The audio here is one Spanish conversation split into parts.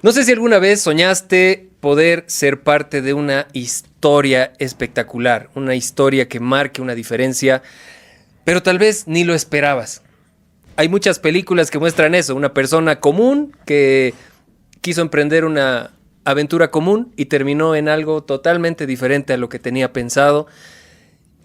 No sé si alguna vez soñaste poder ser parte de una historia espectacular, una historia que marque una diferencia, pero tal vez ni lo esperabas. Hay muchas películas que muestran eso, una persona común que quiso emprender una aventura común y terminó en algo totalmente diferente a lo que tenía pensado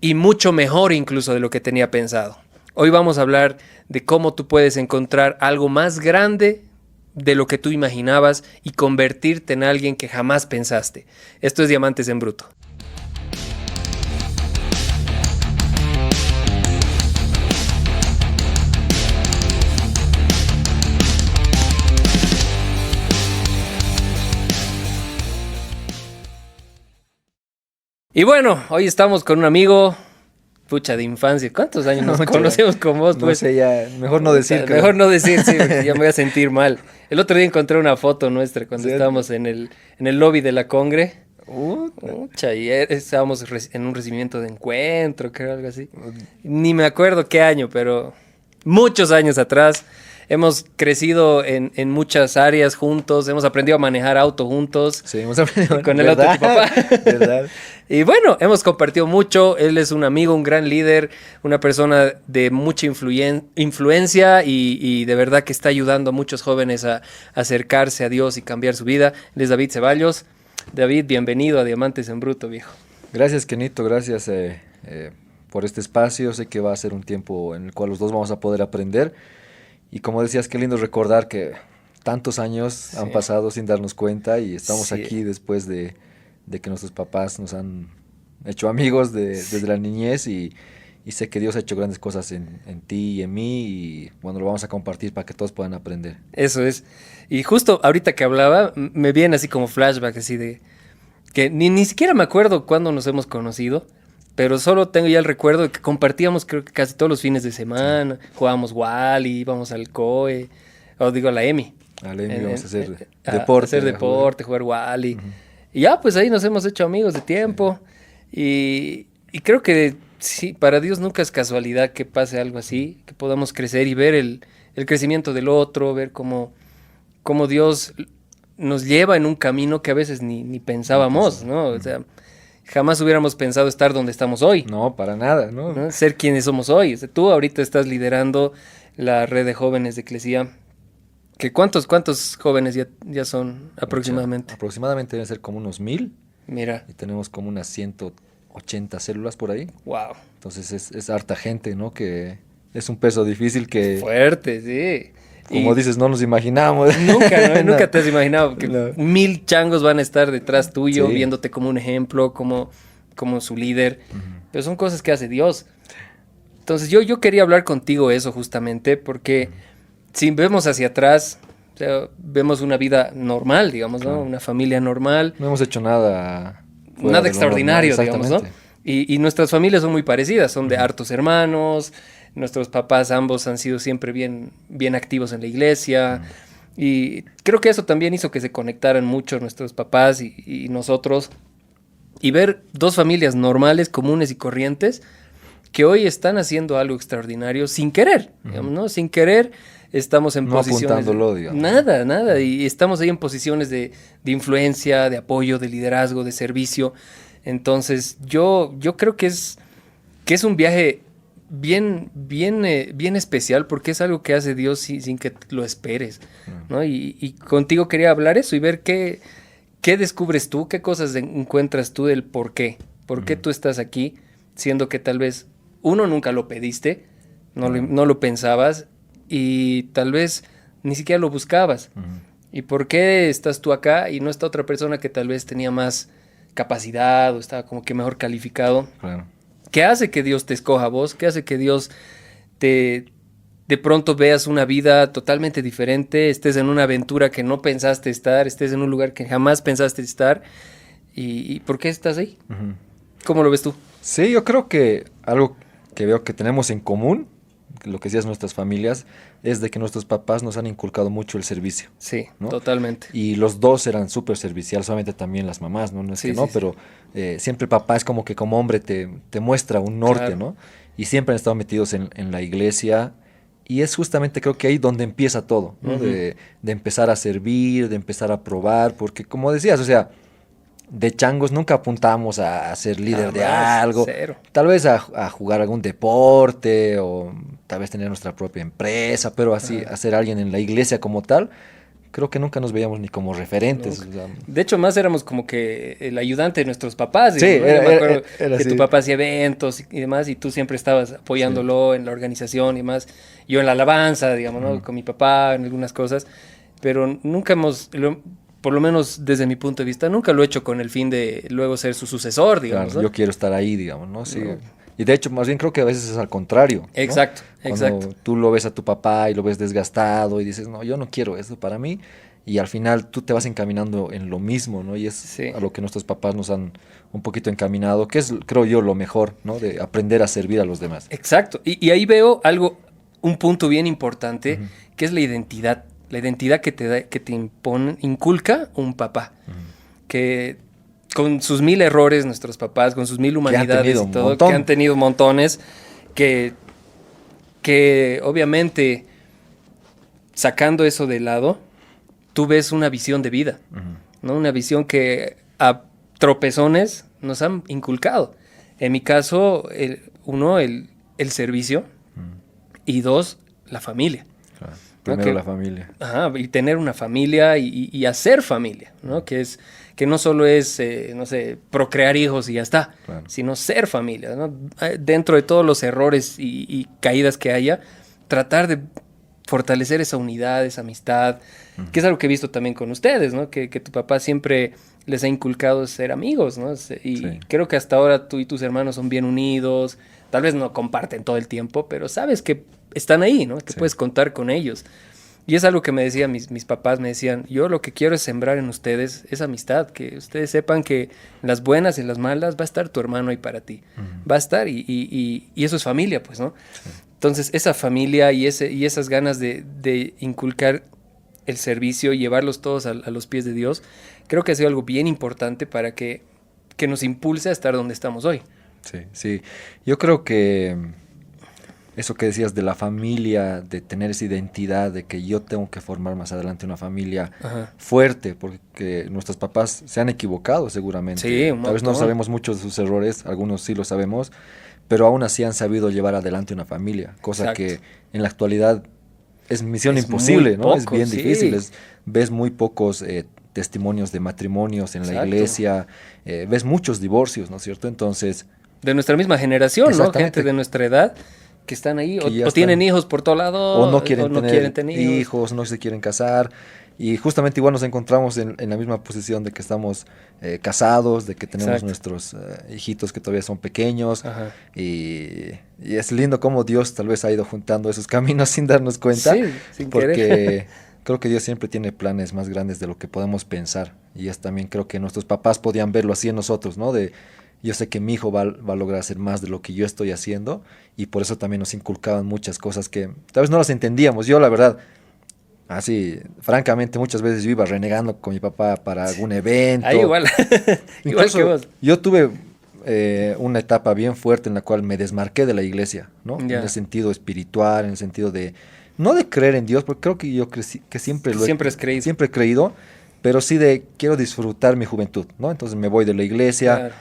y mucho mejor incluso de lo que tenía pensado. Hoy vamos a hablar de cómo tú puedes encontrar algo más grande de lo que tú imaginabas y convertirte en alguien que jamás pensaste. Esto es Diamantes en Bruto. Y bueno, hoy estamos con un amigo, pucha, de infancia. ¿Cuántos años nos conocemos con vos? Pues? No sé, ya, mejor no decir. Mejor no decir, sí, porque ya me voy a sentir mal. El otro día encontré una foto nuestra cuando estábamos en el lobby de la Congre. Pucha, y estábamos en un recibimiento de encuentro, creo, algo así. Ni me acuerdo qué año, pero muchos años atrás. Hemos crecido en muchas áreas juntos, hemos aprendido a manejar auto juntos. Sí, hemos aprendido con el auto de tu papá. ¿Verdad? Y bueno, hemos compartido mucho. Él es un amigo, un gran líder, una persona de mucha influencia y de verdad que está ayudando a muchos jóvenes a acercarse a Dios y cambiar su vida. Él es David Ceballos. David, bienvenido a Diamantes en Bruto, viejo. Gracias, Kenito, gracias por este espacio. Sé que va a ser un tiempo en el cual los dos vamos a poder aprender. Y como decías, qué lindo recordar que tantos años han pasado sin darnos cuenta y estamos aquí después de que nuestros papás nos han hecho amigos desde la niñez y sé que Dios ha hecho grandes cosas en ti y en mí y bueno, lo vamos a compartir para que todos puedan aprender. Eso es. Y justo ahorita que hablaba, me viene así como flashback, así de que ni siquiera me acuerdo cuándo nos hemos conocido. Pero solo tengo ya el recuerdo de que compartíamos creo que casi todos los fines de semana, jugábamos Wally, íbamos al COE, o digo a la EMI. A la EMI íbamos a hacer deporte. Hacer deporte, jugar Wally. Y ya, pues ahí nos hemos hecho amigos de tiempo. Y creo que sí, para Dios nunca es casualidad que pase algo así, que podamos crecer y ver el crecimiento del otro, ver cómo Dios nos lleva en un camino que a veces ni pensábamos, ¿no? O sea, jamás hubiéramos pensado estar donde estamos hoy. No, para nada, ¿no? Ser quienes somos hoy. O sea, tú ahorita estás liderando la red de jóvenes de Eclesia. ¿Cuántos jóvenes ya son aproximadamente? Aproximadamente deben ser como unos 1000. Mira. Y tenemos como unas 180 células por ahí. Wow. Entonces es harta gente, ¿no? Que es un peso difícil que... Fuerte, sí. Como dices, no nos imaginamos. Nunca, ¿no? Nunca te has imaginado que 1000 changos van a estar detrás tuyo, viéndote como un ejemplo, como su líder. Pero son cosas que hace Dios. Entonces yo quería hablar contigo eso justamente, porque si vemos hacia atrás, o sea, vemos una vida normal, digamos, ¿no? Una familia normal. No hemos hecho nada extraordinario, digamos, ¿no? Y nuestras familias son muy parecidas, son de hartos hermanos. Nuestros papás ambos han sido siempre bien activos en la iglesia. Y creo que eso también hizo que se conectaran mucho nuestros papás y nosotros. Y ver dos familias normales, comunes y corrientes que hoy están haciendo algo extraordinario sin querer, digamos, ¿no? Sin querer estamos en posiciones... No apuntándolo, digamos. Nada. Y estamos ahí en posiciones de influencia, de apoyo, de liderazgo, de servicio. Entonces yo creo que es un viaje bien especial porque es algo que hace Dios sin que lo esperes, ¿no? Y contigo quería hablar eso y ver qué descubres tú, qué cosas encuentras tú del por qué tú estás aquí, siendo que tal vez uno nunca lo pediste, no lo pensabas y tal vez ni siquiera lo buscabas. ¿Y por qué estás tú acá y no está otra persona que tal vez tenía más capacidad o estaba como que mejor calificado? Claro. ¿Qué hace que Dios te escoja a vos? ¿Qué hace que Dios de pronto veas una vida totalmente diferente, estés en una aventura que no pensaste estar, estés en un lugar que jamás pensaste estar? ¿Y por qué estás ahí? ¿Cómo lo ves tú? Sí, yo creo que algo que veo que tenemos en común, lo que decías nuestras familias, es de que nuestros papás nos han inculcado mucho el servicio. Sí, ¿no? Totalmente. Y los dos eran súper serviciales, solamente también las mamás, ¿no? No es que no, pero siempre el papá es como que como hombre te muestra un norte, claro. ¿no? Y siempre han estado metidos en la iglesia Y es justamente creo que ahí donde empieza todo, ¿no? De empezar a servir, de empezar a probar, porque como decías, o sea, de changos nunca apuntamos a ser líder de Jamás, algo, cero. tal vez a jugar algún deporte o tal vez tener nuestra propia empresa, pero así, a ser alguien en la iglesia como tal, creo que nunca nos veíamos ni como referentes. Nunca. O sea, De hecho, más éramos como que el ayudante de nuestros papás. sí, Digamos, ¿no? Yo me acuerdo era que así. tu papá hacía eventos y demás, y tú siempre estabas apoyándolo en la organización y demás. Yo en la alabanza, digamos, ¿no? Con mi papá en algunas cosas, pero nunca por lo menos desde mi punto de vista, nunca lo he hecho con el fin de luego ser su sucesor, digamos, Claro, ¿no? yo quiero estar ahí, digamos, ¿no? Sí. No. Y de hecho, más bien creo que a veces es al contrario, ¿no? Exacto, Cuando exacto. tú lo ves a tu papá y lo ves desgastado y dices, no, yo no quiero esto para mí. Y al final tú te vas encaminando en lo mismo, ¿no? Y es Sí. a lo que nuestros papás nos han un poquito encaminado, que es, creo yo, lo mejor, ¿no? De aprender a servir a los demás. Exacto. Y ahí veo algo, un punto bien importante, que es la identidad. La identidad que te da, que te impone, inculca un papá. Que con sus 1000 errores, nuestros papás, con sus 1000 humanidades tenido y un todo, montón. que han tenido montones, que, que obviamente sacando eso de lado, tú ves una visión de vida, ¿no? Una visión que a tropezones nos han inculcado. En mi caso, uno, el servicio, y dos, la familia. Claro. ¿No? Primero Que- la familia. Ajá, y tener una familia y hacer familia, ¿no? Que no solo es, no sé, procrear hijos y ya está, Claro. sino ser familia, ¿no? Dentro de todos los errores y caídas que haya, tratar de fortalecer esa unidad, esa amistad, que es algo que he visto también con ustedes, ¿no? Que tu papá siempre les ha inculcado ser amigos, ¿no? Y Sí. creo que hasta ahora tú y tus hermanos son bien unidos, tal vez no comparten todo el tiempo, pero sabes que están ahí, ¿no? Que Sí. puedes contar con ellos. Y es algo que me decían mis papás, me decían, yo lo que quiero es sembrar en ustedes esa amistad, que ustedes sepan que en las buenas y en las malas va a estar tu hermano ahí para ti, va a estar y eso es familia, pues, ¿no? Entonces esa familia y esas ganas de inculcar el servicio y llevarlos todos a los pies de Dios, creo que ha sido algo bien importante para que nos impulse a estar donde estamos hoy. Sí, sí. Yo creo que eso que decías de la familia, de tener esa identidad, de que yo tengo que formar más adelante una familia Ajá. fuerte, porque nuestros papás se han equivocado seguramente. Sí, un Tal vez no montón. sabemos mucho de sus errores, algunos sí lo sabemos, pero aún así han sabido llevar adelante una familia, cosa Exacto. que en la actualidad es misión Es imposible, muy ¿no? Es poco, bien sí. difícil, ves muy pocos testimonios de matrimonios en la Exacto. iglesia, ves muchos divorcios, ¿no es cierto? Entonces, De nuestra misma generación, ¿no? exactamente. Gente de nuestra edad que están ahí, Que ya o tienen están- hijos por todo lado, o no quieren, quieren tener hijos, no se quieren casar. Y justamente igual nos encontramos en la misma posición de que estamos casados, de que tenemos Exacto. nuestros hijitos que todavía son pequeños. Ajá. Y es lindo cómo Dios tal vez ha ido juntando esos caminos sin darnos cuenta. Sí, sin porque querer. creo que Dios siempre tiene planes más grandes de lo que podemos pensar. Y es también creo que nuestros papás podían verlo así en nosotros, ¿no? De yo sé que mi hijo va a lograr hacer más de lo que yo estoy haciendo. Y por eso también nos inculcaban muchas cosas que tal vez no las entendíamos. Yo, la verdad, así, francamente, muchas veces yo iba renegando con mi papá para algún evento. Ahí igual. Igual Incluso que vos. yo tuve una etapa bien fuerte en la cual me desmarqué de la iglesia, ¿no? Ya. En el sentido espiritual, en el sentido de, no de creer en Dios, porque creo que yo que siempre lo Siempre has creído. siempre he creído, pero sí de quiero disfrutar mi juventud, ¿no? Entonces me voy de la iglesia. Claro.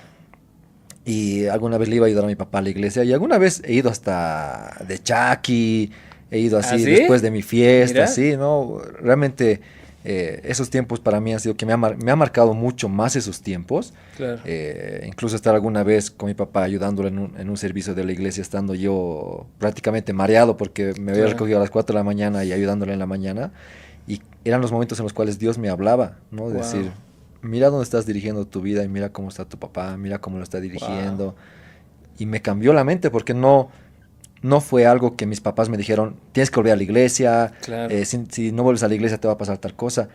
Y alguna vez le iba a ayudar a mi papá a la iglesia. Y alguna vez he ido hasta de Chaki, he ido así ¿Ah, sí? después de mi fiesta, Mira. así, ¿no? Realmente esos tiempos para mí han sido que me ha marcado mucho más esos tiempos. Claro. Incluso estar alguna vez con mi papá ayudándolo en un servicio de la iglesia, estando yo prácticamente mareado porque me había Claro. recogido a las 4 de la mañana y ayudándole en la mañana. Y eran los momentos en los cuales Dios me hablaba, ¿no? Wow. Decir, mira dónde estás dirigiendo tu vida y mira cómo está tu papá, mira cómo lo está dirigiendo. Wow. Y me cambió la mente porque no fue algo que mis papás me dijeron, tienes que volver a la iglesia, Claro. si no vuelves a la iglesia te va a pasar tal cosa.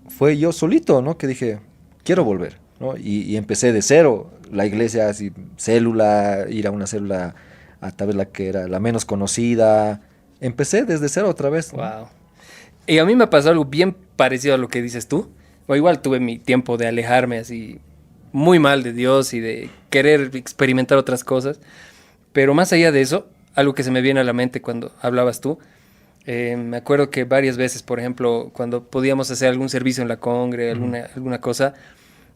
Fue yo solito, ¿no? Que dije, quiero volver, ¿no? Y empecé de cero, la iglesia, así, célula, ir a una célula, a tal vez la que era la menos conocida. Empecé desde cero otra vez, ¿no? Wow. Y a mí me ha pasado algo bien parecido a lo que dices tú. O igual tuve mi tiempo de alejarme así muy mal de Dios y de querer experimentar otras cosas. Pero más allá de eso, algo que se me viene a la mente cuando hablabas tú, Me acuerdo que varias veces, por ejemplo, cuando podíamos hacer algún servicio en la congre, alguna cosa,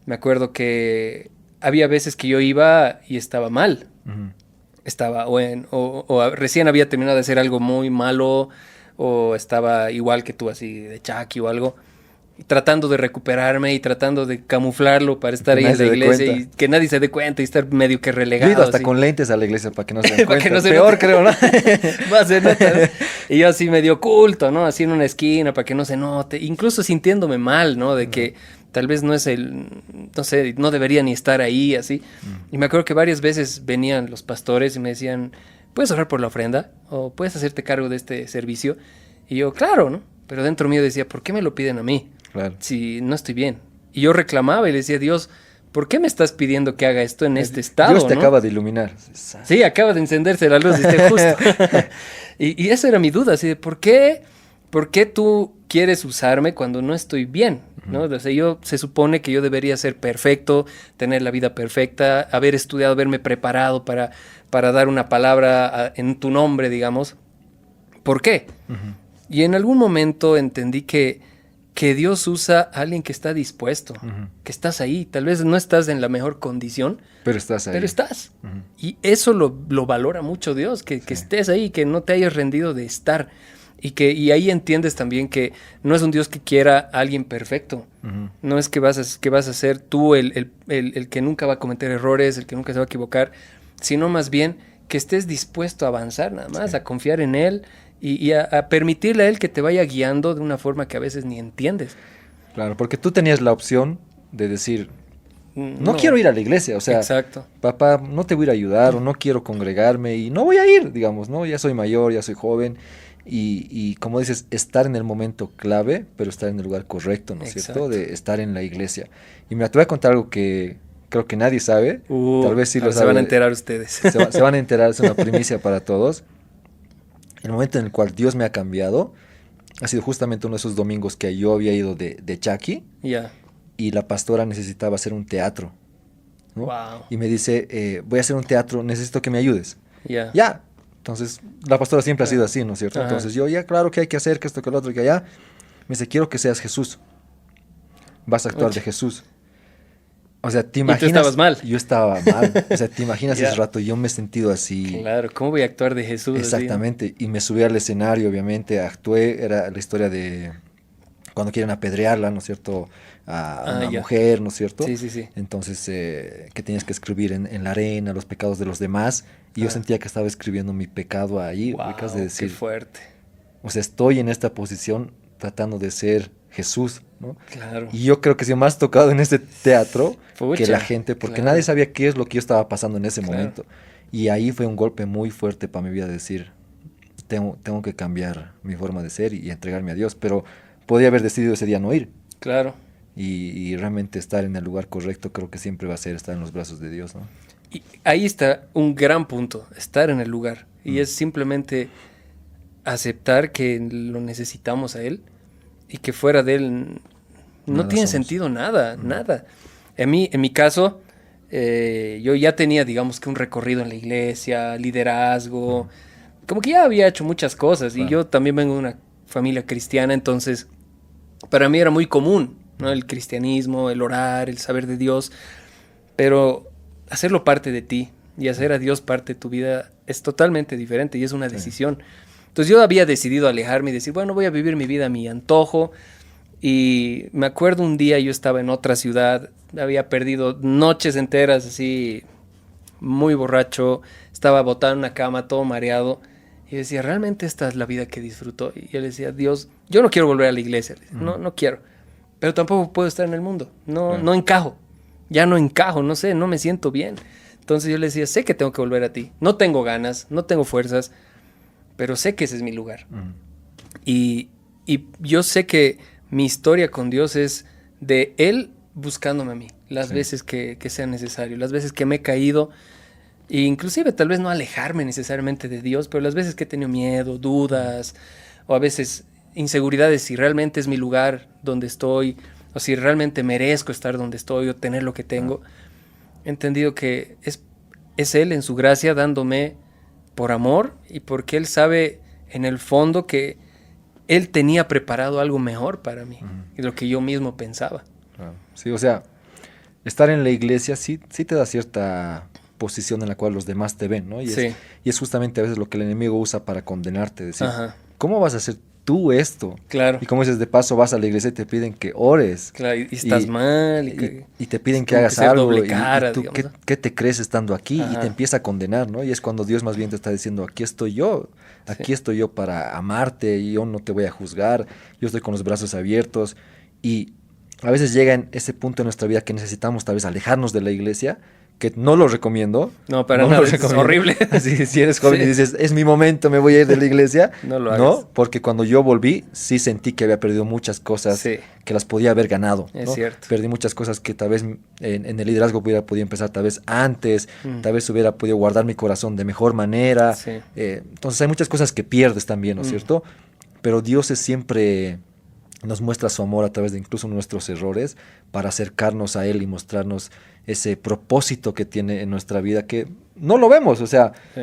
me acuerdo que había veces que yo iba y estaba mal. Estaba o recién había terminado de hacer algo muy malo, o estaba igual que tú, así de chaki o algo, y tratando de recuperarme y tratando de camuflarlo para estar ahí en la iglesia y que nadie se dé cuenta y estar medio que relegado. Yo he ido hasta así. con lentes a la iglesia para que no se den Para que cuenta. no se Peor, note. creo, ¿no? Va a ser nota, ¿no? Y yo así medio oculto, ¿no? Así en una esquina para que no se note. Incluso sintiéndome mal, ¿no? De que tal vez no es no sé, no debería ni estar ahí, así. Y me acuerdo que varias veces venían los pastores y me decían, ¿puedes orar por la ofrenda? ¿O puedes hacerte cargo de este servicio? Y yo, claro, ¿no? Pero dentro mío decía, ¿por qué me lo piden a mí? Claro. Si no estoy bien. Y yo reclamaba y le decía, Dios, ¿por qué me estás pidiendo que haga esto en este estado? Dios te ¿no? acaba de iluminar. Sí, acaba de encenderse la luz, justo. y esa era mi duda, así de, ¿por qué tú quieres usarme cuando no estoy bien? ¿No? O sea, se supone que yo debería ser perfecto, tener la vida perfecta, haber estudiado, haberme preparado para dar una palabra en tu nombre, digamos. ¿Por qué? Y en algún momento entendí que Dios usa a alguien que está dispuesto, que estás ahí. Tal vez no estás en la mejor condición, pero estás ahí. pero estás. Y eso lo valora mucho Dios, que estés ahí, que no te hayas rendido de estar. Y ahí entiendes también que no es un Dios que quiera a alguien perfecto. No es que vas a ser tú el que nunca va a cometer errores, el que nunca se va a equivocar, sino más bien que estés dispuesto a avanzar nada más, a confiar en Él y a permitirle a Él que te vaya guiando de una forma que a veces ni entiendes. Claro, porque tú tenías la opción de decir, no quiero ir a la iglesia, o sea, exacto. Papá, no te voy a ir a ayudar o no quiero congregarme y no voy a ir, digamos, ¿no? Ya soy mayor, ya soy joven y como dices, estar en el momento clave, pero estar en el lugar correcto, ¿no es cierto? De estar en la iglesia. Y mira, te voy a contar algo que creo que nadie sabe, tal vez sí lo sabe. Se van a enterar ustedes. Se van a enterar, es una primicia para todos. El momento en el cual Dios me ha cambiado ha sido justamente uno de esos domingos que yo había ido de Chaki. Ya. Y la pastora necesitaba hacer un teatro, ¿no? Wow. Y me dice, voy a hacer un teatro, necesito que me ayudes. Ya. Ya. Entonces, la pastora siempre ha sido así, ¿no es cierto? Ajá. Entonces yo, ya, claro que hay que hacer, que esto, que lo otro, que allá. Me dice, quiero que seas Jesús. Vas a actuar de Jesús. O sea, ¿te imaginas? ¿Y tú estabas mal? Yo estaba mal. O sea, ¿te imaginas Ya. ese rato? Yo me he sentido así. Claro, ¿cómo voy a actuar de Jesús? Exactamente. Así? Y me subí al escenario, obviamente, actué. Era la historia de cuando quieren apedrearla, ¿no es cierto? A una mujer, ¿no es cierto? Sí, sí, sí. Entonces, que tenías que escribir en la arena los pecados de los demás. Y yo sentía que estaba escribiendo mi pecado ahí. Wow, ubicas, de decir, qué fuerte. O sea, estoy en esta posición tratando de ser Jesús, ¿no? Claro. Y yo creo que sí me has tocado en este teatro Pucha, que la gente, porque claro. nadie sabía qué es lo que yo estaba pasando en ese momento. Y ahí fue un golpe muy fuerte para mi vida, decir, tengo que cambiar mi forma de ser y entregarme a Dios. Pero podía haber decidido ese día no ir. Claro. Y realmente estar en el lugar correcto creo que siempre va a ser estar en los brazos de Dios, ¿no? Y ahí está un gran punto, estar en el lugar. Y es simplemente aceptar que lo necesitamos a Él y que fuera de Él no tiene sentido nada. En mi caso, yo ya tenía, digamos que un recorrido en la iglesia, liderazgo, como que ya había hecho muchas cosas. Y yo también vengo de una familia cristiana, entonces para mí era muy común, ¿no? El cristianismo, el orar, el saber de Dios, pero hacerlo parte de ti y hacer a Dios parte de tu vida es totalmente diferente y es una decisión. Entonces yo había decidido alejarme y decir, bueno, voy a vivir mi vida a mi antojo. Y me acuerdo un día yo estaba en otra ciudad, había perdido noches enteras así, muy borracho, estaba botado en una cama, todo mareado. Y decía, ¿realmente esta es la vida que disfruto? Y yo le decía, Dios, yo no quiero volver a la iglesia, no quiero, pero tampoco puedo estar en el mundo, no encajo, ya no encajo, no sé, no me siento bien. Entonces yo le decía, sé que tengo que volver a ti, no tengo ganas, no tengo fuerzas, pero sé que ese es mi lugar. Y yo sé que mi historia con Dios es de Él buscándome a mí, las veces que sea necesario, las veces que me he caído, e inclusive tal vez no alejarme necesariamente de Dios, pero las veces que he tenido miedo, dudas, o a veces inseguridades, si realmente es mi lugar donde estoy, o si realmente merezco estar donde estoy o tener lo que tengo, he entendido que es Él en su gracia dándome por amor y porque Él sabe en el fondo que Él tenía preparado algo mejor para mí, de lo que yo mismo pensaba. Claro. Sí, o sea, estar en la iglesia sí te da cierta posición en la cual los demás te ven, ¿no? Sí. Y es justamente a veces lo que el enemigo usa para condenarte, decir, Ajá. ¿cómo vas a hacer tú esto? Claro. Y como dices, de paso vas a la iglesia y te piden que ores. Claro, y estás mal. Y te piden es que como hagas ser algo. doble Y cara, tú, digamos, ¿no? ¿qué te crees estando aquí? Y Ajá. te empieza a condenar, ¿no? Y es cuando Dios más bien te está diciendo, aquí estoy yo. Aquí Sí. estoy yo para amarte y yo no te voy a juzgar. Yo estoy con los brazos abiertos. Y a veces llega en ese punto de nuestra vida que necesitamos tal vez alejarnos de la iglesia, que no lo recomiendo. No, para no nada, lo es recomiendo. horrible. Así, si eres joven Sí. y dices, es mi momento, me voy a ir de la iglesia. No lo hagas. No, porque cuando yo volví, sí sentí que había perdido muchas cosas Sí. que las podía haber ganado. Es ¿no? cierto. Perdí muchas cosas que tal vez en el liderazgo hubiera podido empezar tal vez antes, tal vez hubiera podido guardar mi corazón de mejor manera. Sí. Entonces hay muchas cosas que pierdes también, ¿no es cierto? Pero Dios es siempre nos muestra su amor a través de incluso nuestros errores para acercarnos a Él y mostrarnos ese propósito que tiene en nuestra vida que no lo vemos, o sea, Sí.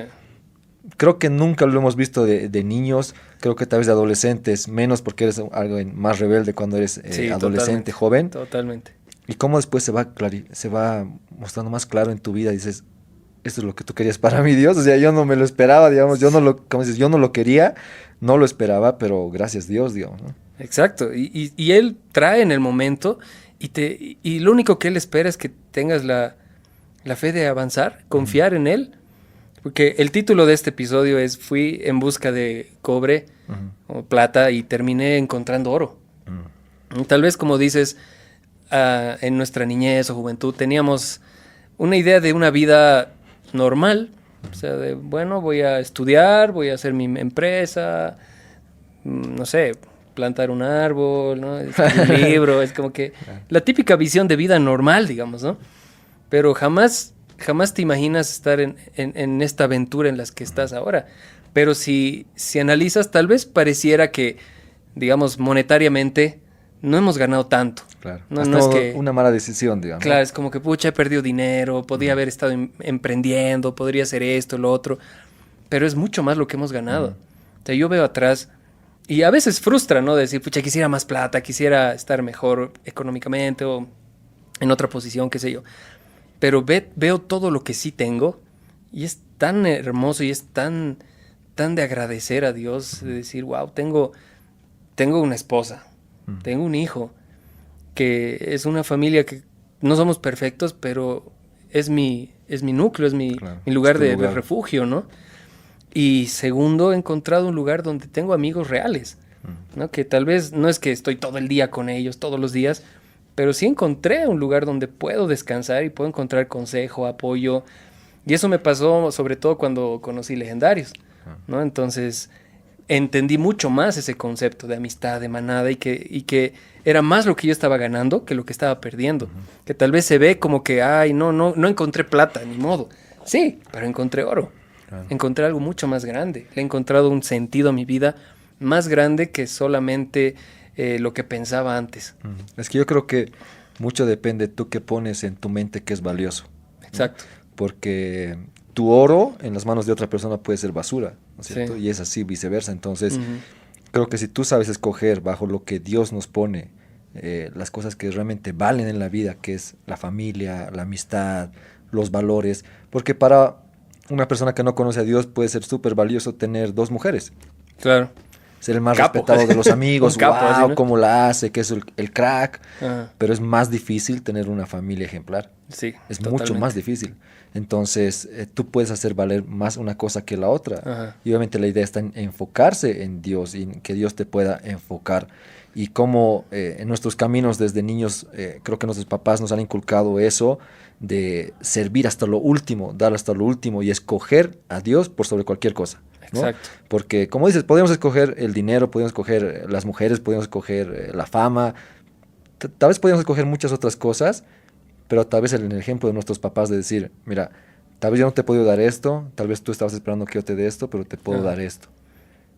creo que nunca lo hemos visto de niños, creo que tal vez de adolescentes, menos porque eres algo más rebelde cuando eres Sí, adolescente, totalmente, joven, Totalmente. y cómo después se va mostrando más claro en tu vida y dices, esto es lo que tú querías para mí, Dios, o sea, yo no me lo esperaba, digamos, yo no lo, como dices, yo no lo quería, no lo esperaba, pero gracias Dios, digamos, ¿no? Exacto. Y Él trae en el momento y lo único que Él espera es que tengas la fe de avanzar, confiar en Él. Porque el título de este episodio es Fui en busca de cobre o plata y terminé encontrando oro. Tal vez, como dices, en nuestra niñez o juventud teníamos una idea de una vida normal. O sea, de, bueno, voy a estudiar, voy a hacer mi empresa, no sé, plantar un árbol, ¿no? Escribir un libro, es como que la típica visión de vida normal, digamos, ¿no? Pero jamás te imaginas estar en esta aventura en la que estás ahora. Pero si analizas, tal vez pareciera que, digamos, monetariamente no hemos ganado tanto. Claro. No, Has no es tomado que... una mala decisión, digamos. Claro, es como que, pucha, he perdido dinero, podría haber estado emprendiendo, podría hacer esto, lo otro, pero es mucho más lo que hemos ganado. O sea, yo veo atrás y a veces frustra, ¿no? Decir, pucha, quisiera más plata, quisiera estar mejor económicamente o en otra posición, qué sé yo. Pero veo todo lo que sí tengo y es tan hermoso y es tan de agradecer a Dios, de decir, wow, tengo una esposa, tengo un hijo, que es una familia que no somos perfectos, pero es mi núcleo, es mi lugar de refugio, ¿no? Y segundo, he encontrado un lugar donde tengo amigos reales, ¿no? Que tal vez no es que estoy todo el día con ellos, todos los días, pero sí encontré un lugar donde puedo descansar y puedo encontrar consejo, apoyo. Y eso me pasó sobre todo cuando conocí Legendarios, ¿no? Entonces entendí mucho más ese concepto de amistad, de manada, y que era más lo que yo estaba ganando que lo que estaba perdiendo. Que tal vez se ve como que, ay, no encontré plata, ni modo. Sí, pero encontré oro. Claro. Encontré algo mucho más grande. Le he encontrado un sentido a mi vida más grande que solamente lo que pensaba antes. Es que yo creo que mucho depende tú qué pones en tu mente que es valioso. Exacto. ¿No? Porque tu oro en las manos de otra persona puede ser basura, ¿no es cierto? Sí. Y es así, viceversa. Entonces, creo que si tú sabes escoger bajo lo que Dios nos pone, las cosas que realmente valen en la vida, que es la familia, la amistad, los valores, porque para una persona que no conoce a Dios puede ser súper valioso tener 2 mujeres. Claro. Ser el más respetado de los amigos, capo, wow, así, ¿no? cómo la hace, que es el crack. Ajá. Pero es más difícil tener una familia ejemplar. Sí, es totalmente. mucho más difícil. Entonces, tú puedes hacer valer más una cosa que la otra. Ajá. Y obviamente la idea está en enfocarse en Dios y en que Dios te pueda enfocar. Y como en nuestros caminos desde niños, creo que nuestros papás nos han inculcado eso de servir hasta lo último, dar hasta lo último y escoger a Dios por sobre cualquier cosa, ¿no? Exacto. Porque, como dices, podemos escoger el dinero, podemos escoger las mujeres, podemos escoger la fama, tal vez podemos escoger muchas otras cosas, pero tal vez en el ejemplo de nuestros papás de decir, mira, tal vez yo no te he podido dar esto, tal vez tú estabas esperando que yo te dé esto, pero te puedo dar esto.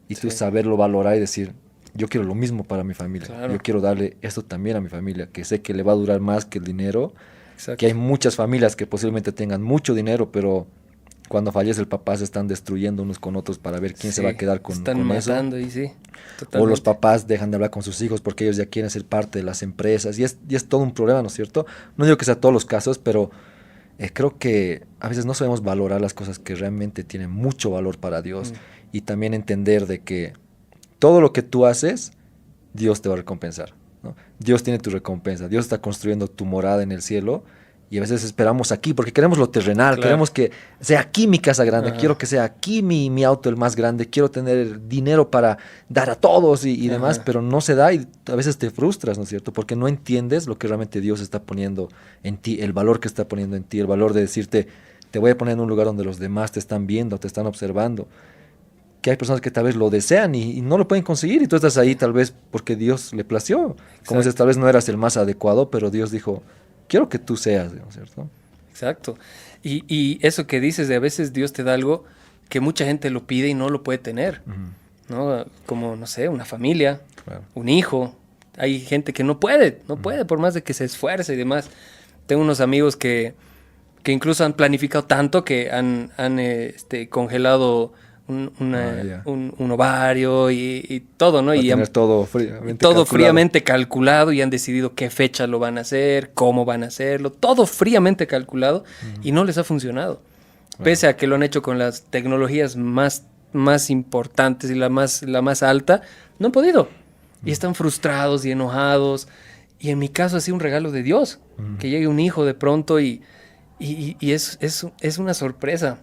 Y tú saberlo valorar y decir, yo quiero lo mismo para mi familia, yo quiero darle esto también a mi familia, que sé que le va a durar más que el dinero. Exacto. Que hay muchas familias que posiblemente tengan mucho dinero, pero cuando fallece el papá se están destruyendo unos con otros para ver quién se va a quedar con están eso. matando y sí, O totalmente. los papás dejan de hablar con sus hijos porque ellos ya quieren ser parte de las empresas. Y es todo un problema, ¿no es cierto? No digo que sea todos los casos, pero creo que a veces no sabemos valorar las cosas que realmente tienen mucho valor para Dios. Y también entender de que todo lo que tú haces, Dios te va a recompensar, ¿no? Dios tiene tu recompensa. Dios está construyendo tu morada en el cielo. Y a veces esperamos aquí porque queremos lo terrenal, Claro. queremos que sea aquí mi casa grande, Ajá. quiero que sea aquí mi auto el más grande, quiero tener dinero para dar a todos y demás, Ajá. pero no se da y a veces te frustras, ¿no es cierto? Porque no entiendes lo que realmente Dios está poniendo en ti, el valor que está poniendo en ti, el valor de decirte, te voy a poner en un lugar donde los demás te están viendo, te están observando. Que hay personas que tal vez lo desean y no lo pueden conseguir y tú estás ahí tal vez porque Dios le plació. Como dices, tal vez no eras el más adecuado, pero Dios dijo, quiero que tú seas, ¿no es cierto? Exacto. Y eso que dices de a veces Dios te da algo que mucha gente lo pide y no lo puede tener, ¿no? Como, no sé, una familia, Claro. un hijo. Hay gente que no puede por más de que se esfuerce y demás. Tengo unos amigos que incluso han planificado tanto que han congelado un ovario y todo, ¿no? Para Y tener todo calculado. fríamente calculado y han decidido qué fecha lo van a hacer, cómo van a hacerlo, todo fríamente calculado y no les ha funcionado. Pese a que lo han hecho con las tecnologías más importantes y la más alta, no han podido. Y están frustrados y enojados. Y en mi caso ha sido un regalo de Dios, que llegue un hijo de pronto y es una sorpresa.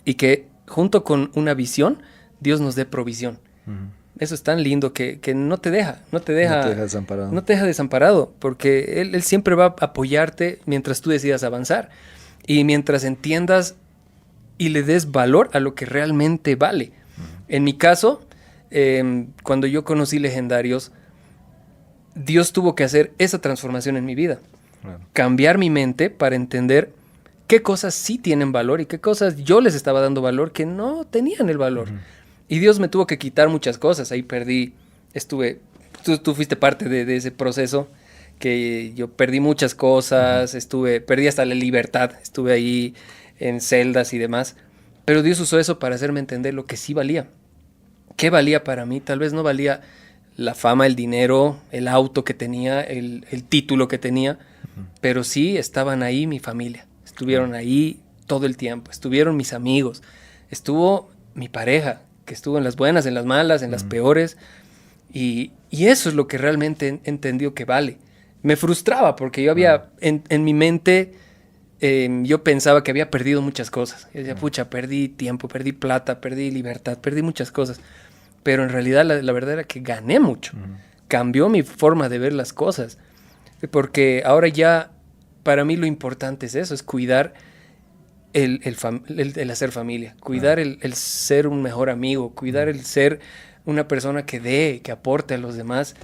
Y que junto con una visión, Dios nos dé provisión. Eso es tan lindo que no te deja desamparado. No te deja desamparado, porque él siempre va a apoyarte mientras tú decidas avanzar. Y mientras entiendas y le des valor a lo que realmente vale. En mi caso, cuando yo conocí Legendarios, Dios tuvo que hacer esa transformación en mi vida. Claro. Cambiar mi mente para entender qué cosas sí tienen valor y qué cosas yo les estaba dando valor que no tenían el valor. Y Dios me tuvo que quitar muchas cosas. Ahí tú fuiste parte de ese proceso, que yo perdí muchas cosas, perdí hasta la libertad, estuve ahí en celdas y demás. Pero Dios usó eso para hacerme entender lo que sí valía. ¿Qué valía para mí? Tal vez no valía la fama, el dinero, el auto que tenía, el título que tenía, pero sí estaban ahí mi familia. Estuvieron ahí todo el tiempo, estuvieron mis amigos, estuvo mi pareja, que estuvo en las buenas, en las malas, en las peores, y eso es lo que realmente entendió que vale. Me frustraba porque yo había, en mi mente, yo pensaba que había perdido muchas cosas. Yo decía, pucha, perdí tiempo, perdí plata, perdí libertad, perdí muchas cosas, pero en realidad la verdad era que gané mucho. Cambió mi forma de ver las cosas, porque ahora ya para mí lo importante es eso, es cuidar el hacer familia, cuidar el ser un mejor amigo, cuidar el ser una persona que dé, que aporte a los demás.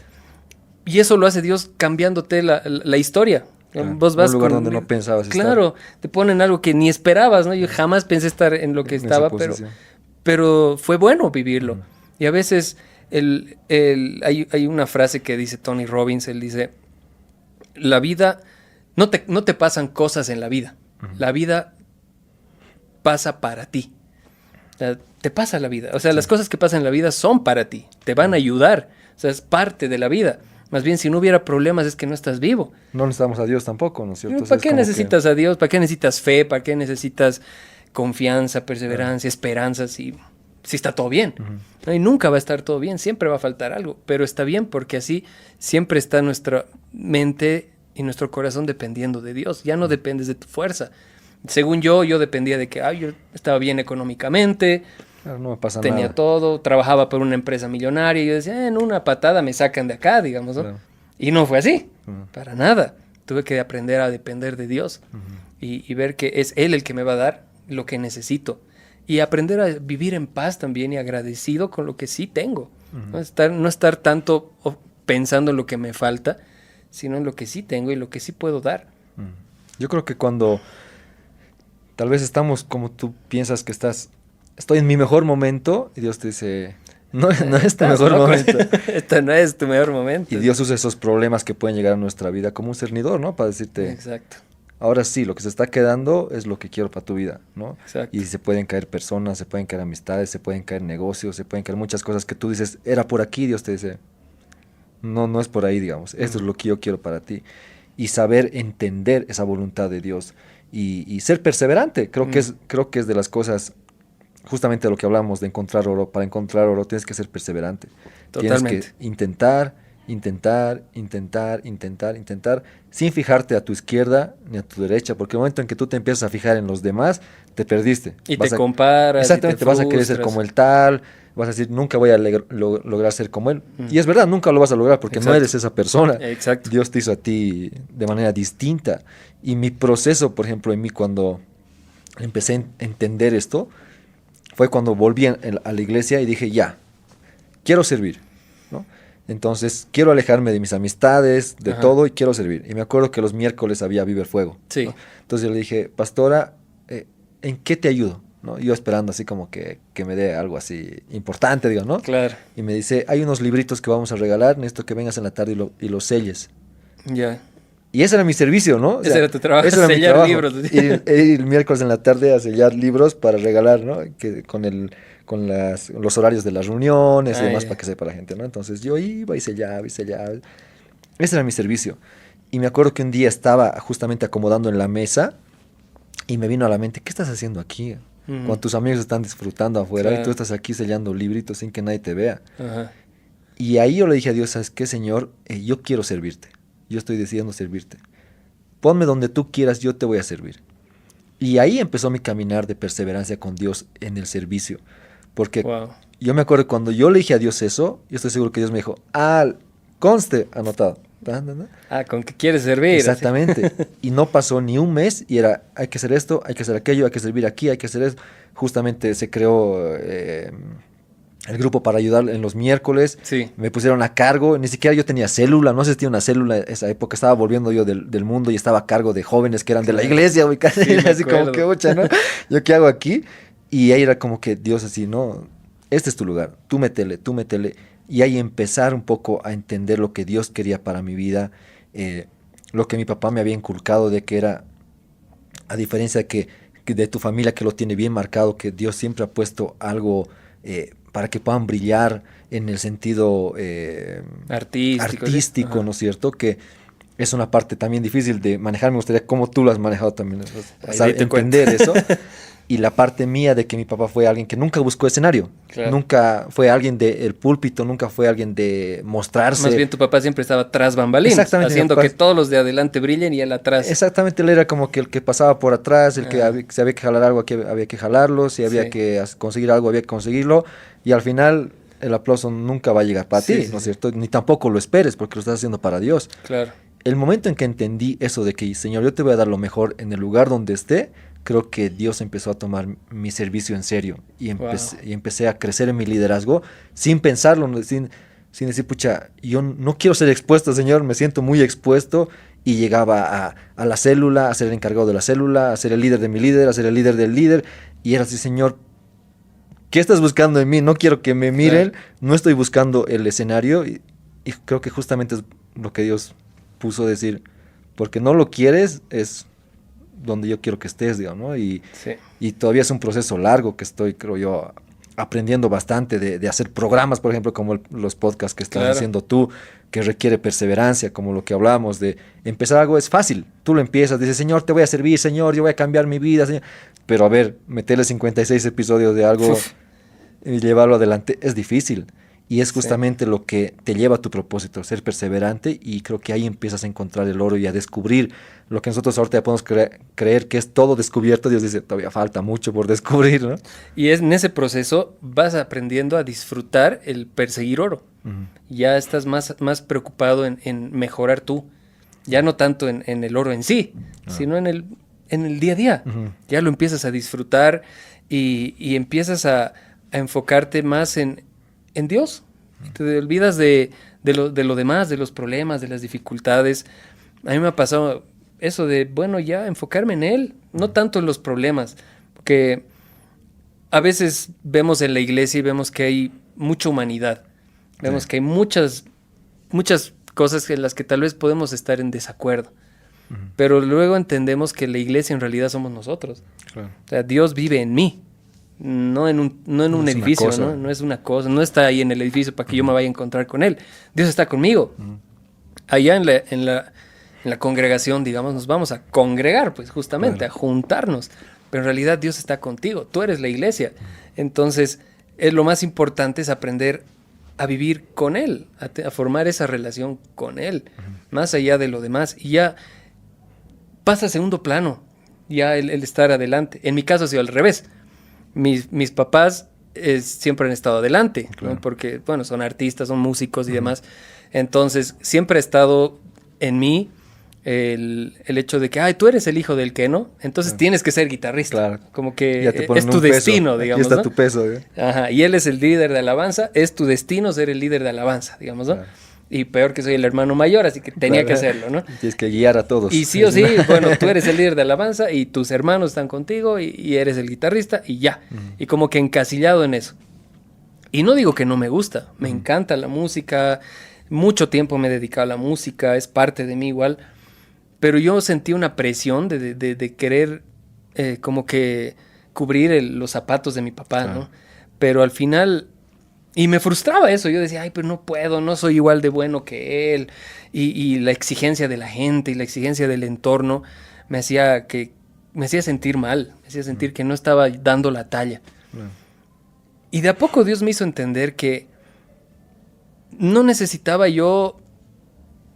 Y eso lo hace Dios cambiándote la historia. Claro. Vos vas un lugar con, donde no pensabas claro, te ponen algo que ni esperabas, ¿no? Yo jamás pensé estar en lo que en estaba, esa posición. pero fue bueno vivirlo. Y a veces hay una frase que dice Tony Robbins, él dice, la vida, no te pasan cosas en la vida, la vida pasa para ti. O sea, te pasa la vida. O sea, las cosas que pasan en la vida son para ti, te van a ayudar. O sea, es parte de la vida. Más bien, si no hubiera problemas es que no estás vivo. No necesitamos a Dios tampoco, ¿no es cierto? ¿Para qué necesitas a Dios? ¿Para qué necesitas fe? ¿Para qué necesitas confianza, perseverancia, esperanza? Si está todo bien. Y nunca va a estar todo bien, siempre va a faltar algo. Pero está bien porque así siempre está nuestra mente y nuestro corazón dependiendo de Dios. Ya no dependes de tu fuerza. Según yo dependía de que yo estaba bien económicamente, Claro, no me pasa tenía nada. todo, trabajaba por una empresa millonaria y yo decía, en una patada me sacan de acá, digamos, ¿no? Claro. Y no fue así, para nada. Tuve que aprender a depender de Dios y ver que es Él el que me va a dar lo que necesito. Y aprender a vivir en paz también y agradecido con lo que sí tengo. No estar tanto pensando en lo que me falta, sino en lo que sí tengo y lo que sí puedo dar. Yo creo que cuando tal vez estamos como tú piensas que estoy en mi mejor momento y Dios te dice, no es tu mejor momento. Esto no es tu mejor momento. Y Dios usa esos problemas que pueden llegar a nuestra vida como un cernidor, ¿no? Para decirte, Exacto. ahora sí, lo que se está quedando es lo que quiero para tu vida, ¿no? Exacto. Y se pueden caer personas, se pueden caer amistades, se pueden caer negocios, se pueden caer muchas cosas que tú dices, era por aquí, Dios te dice, no, no es por ahí, digamos, esto es lo que yo quiero para ti. Y saber entender esa voluntad de Dios y ser perseverante, creo que es de las cosas, justamente de lo que hablamos de encontrar oro. Para encontrar oro tienes que ser perseverante. Totalmente. Tienes que intentar, sin fijarte a tu izquierda ni a tu derecha, porque el momento en que tú te empiezas a fijar en los demás, te perdiste. Y te comparas. Exactamente, Y te vas a querer ser como el tal, vas a decir, nunca voy a lograr ser como él. Y es verdad, nunca lo vas a lograr porque no eres esa persona. Exacto. Dios te hizo a ti de manera distinta. Y mi proceso, por ejemplo, en mí cuando empecé a entender esto, fue cuando volví a la iglesia y dije, ya, quiero servir, ¿no? Entonces, quiero alejarme de mis amistades, de todo, y quiero servir. Y me acuerdo que los miércoles había Vive el Fuego, sí, ¿no? Entonces yo le dije, pastora, ¿en qué te ayudo? ¿No? Yo esperando así como que me dé algo así importante, digo, ¿no? Claro. Y me dice, hay unos libritos que vamos a regalar, necesito que vengas en la tarde y los selles. Ya. Y ese era mi servicio, ¿no? O sea, ese era tu trabajo, ese era mi sellar trabajo. libros. Ir el miércoles en la tarde a sellar libros para regalar, ¿no? Que con los horarios de las reuniones y demás para que sepa la gente, ¿no? Entonces yo iba y sellaba y sellaba. Ese era mi servicio. Y me acuerdo que un día estaba justamente acomodando en la mesa y me vino a la mente, ¿qué estás haciendo aquí? Cuando tus amigos están disfrutando afuera y tú estás aquí sellando libritos sin que nadie te vea. Ajá. Y ahí yo le dije a Dios, ¿sabes qué, Señor? Yo quiero servirte. Yo estoy decidiendo servirte. Ponme donde tú quieras, yo te voy a servir. Y ahí empezó mi caminar de perseverancia con Dios en el servicio. Porque yo me acuerdo cuando yo le dije a Dios eso, yo estoy seguro que Dios me dijo, conste, anotado. ¿Con qué quieres servir? Exactamente. Así. Y no pasó ni un mes y era, hay que hacer esto, hay que hacer aquello, hay que servir aquí, hay que hacer eso. Justamente se creó el grupo para ayudar en los miércoles. Sí. Me pusieron a cargo, ni siquiera yo tenía célula, no sé si tenía una célula en esa época, estaba volviendo yo del mundo y estaba a cargo de jóvenes que eran de la iglesia, güey, casi sí, así como que, mucha, ¿no? ¿Yo qué hago aquí? Y ahí era como que Dios así, no, este es tu lugar, tú métele. Y ahí empezar un poco a entender lo que Dios quería para mi vida, lo que mi papá me había inculcado de que era, a diferencia que de tu familia que lo tiene bien marcado, que Dios siempre ha puesto algo para que puedan brillar en el sentido artístico, ¿no es cierto? Que es una parte también difícil de manejar. Me gustaría cómo tú lo has manejado también, entender eso. Y la parte mía de que mi papá fue alguien que nunca buscó escenario, nunca fue alguien del púlpito, nunca fue alguien de mostrarse. Más bien tu papá siempre estaba tras bambalinas, haciendo que todos los de adelante brillen y él atrás. Exactamente, él era como que el que pasaba por atrás, el que si había que jalar algo, había que jalarlo, si había que conseguir algo, había que conseguirlo, y al final el aplauso nunca va a llegar para ti, ¿no es cierto? Ni tampoco lo esperes, porque lo estás haciendo para Dios. Claro. El momento en que entendí eso de que, Señor, yo te voy a dar lo mejor en el lugar donde esté, creo que Dios empezó a tomar mi servicio en serio y empecé a crecer en mi liderazgo sin pensarlo, sin decir, pucha, yo no quiero ser expuesto, Señor, me siento muy expuesto, y llegaba a la célula, a ser el encargado de la célula, a ser el líder de mi líder, a ser el líder del líder, y era así, Señor, ¿qué estás buscando en mí? No quiero que me miren, no estoy buscando el escenario, y creo que justamente es lo que Dios puso, decir, porque no lo quieres, es donde yo quiero que estés, digamos, ¿no? Y todavía es un proceso largo que estoy, creo yo, aprendiendo bastante de hacer programas, por ejemplo, como los podcasts que estás haciendo tú, que requiere perseverancia, como lo que hablamos, de empezar algo es fácil. Tú lo empiezas, dices, Señor, te voy a servir, Señor, yo voy a cambiar mi vida, Señor. Pero a ver, meterle 56 episodios de algo y llevarlo adelante es difícil. Y es justamente lo que te lleva a tu propósito, ser perseverante, y creo que ahí empiezas a encontrar el oro y a descubrir lo que nosotros ahorita ya podemos creer que es todo descubierto. Dios dice, todavía falta mucho por descubrir, ¿no? Y en ese proceso vas aprendiendo a disfrutar el perseguir oro. Ya estás más preocupado en mejorar tú, ya no tanto en el oro en sí, sino en el día a día. Ya lo empiezas a disfrutar y empiezas a enfocarte más en Dios. Te olvidas de lo demás, de los problemas, de las dificultades. A mí me ha pasado eso de, bueno, ya enfocarme en Él, no tanto en los problemas, porque a veces vemos en la iglesia y vemos que hay mucha humanidad, vemos que hay muchas cosas en las que tal vez podemos estar en desacuerdo, pero luego entendemos que la iglesia en realidad somos nosotros. Claro. O sea, Dios vive en mí, no en un edificio, ¿no? No es una cosa, no está ahí en el edificio para que yo me vaya a encontrar con Él. Dios está conmigo. Allá en la congregación, digamos, nos vamos a congregar, pues justamente, a juntarnos. Pero en realidad Dios está contigo, tú eres la iglesia. Entonces, lo más importante es aprender a vivir con Él, a formar esa relación con Él, más allá de lo demás. Y ya pasa a segundo plano, ya el estar adelante. En mi caso ha sido al revés. Mis papás siempre han estado adelante, claro, ¿no? Porque, bueno, son artistas, son músicos y demás. Entonces, siempre ha estado en mí el hecho de que, ay, tú eres el hijo del Keno, entonces tienes que ser guitarrista. Claro. Como que Ya te ponen es tu un peso. destino, digamos, Aquí está ¿no? tu peso. Ajá, y él es el líder de alabanza, es tu destino ser el líder de alabanza, digamos, ¿no? Claro. Y peor que soy el hermano mayor, así que tenía que hacerlo, ¿no? Tienes que guiar a todos. Y sí o sí, bueno, tú eres el líder de alabanza y tus hermanos están contigo y eres el guitarrista y ya. Y como que encasillado en eso. Y no digo que no me gusta, me encanta la música, mucho tiempo me he dedicado a la música, es parte de mí igual, pero yo sentí una presión de querer como que cubrir los zapatos de mi papá, ¿no? Pero al final... Y me frustraba eso, yo decía, ay, pero no puedo, no soy igual de bueno que él. Y la exigencia de la gente y la exigencia del entorno me hacía sentir mal, me hacía sentir que no estaba dando la talla. Y de a poco Dios me hizo entender que no necesitaba yo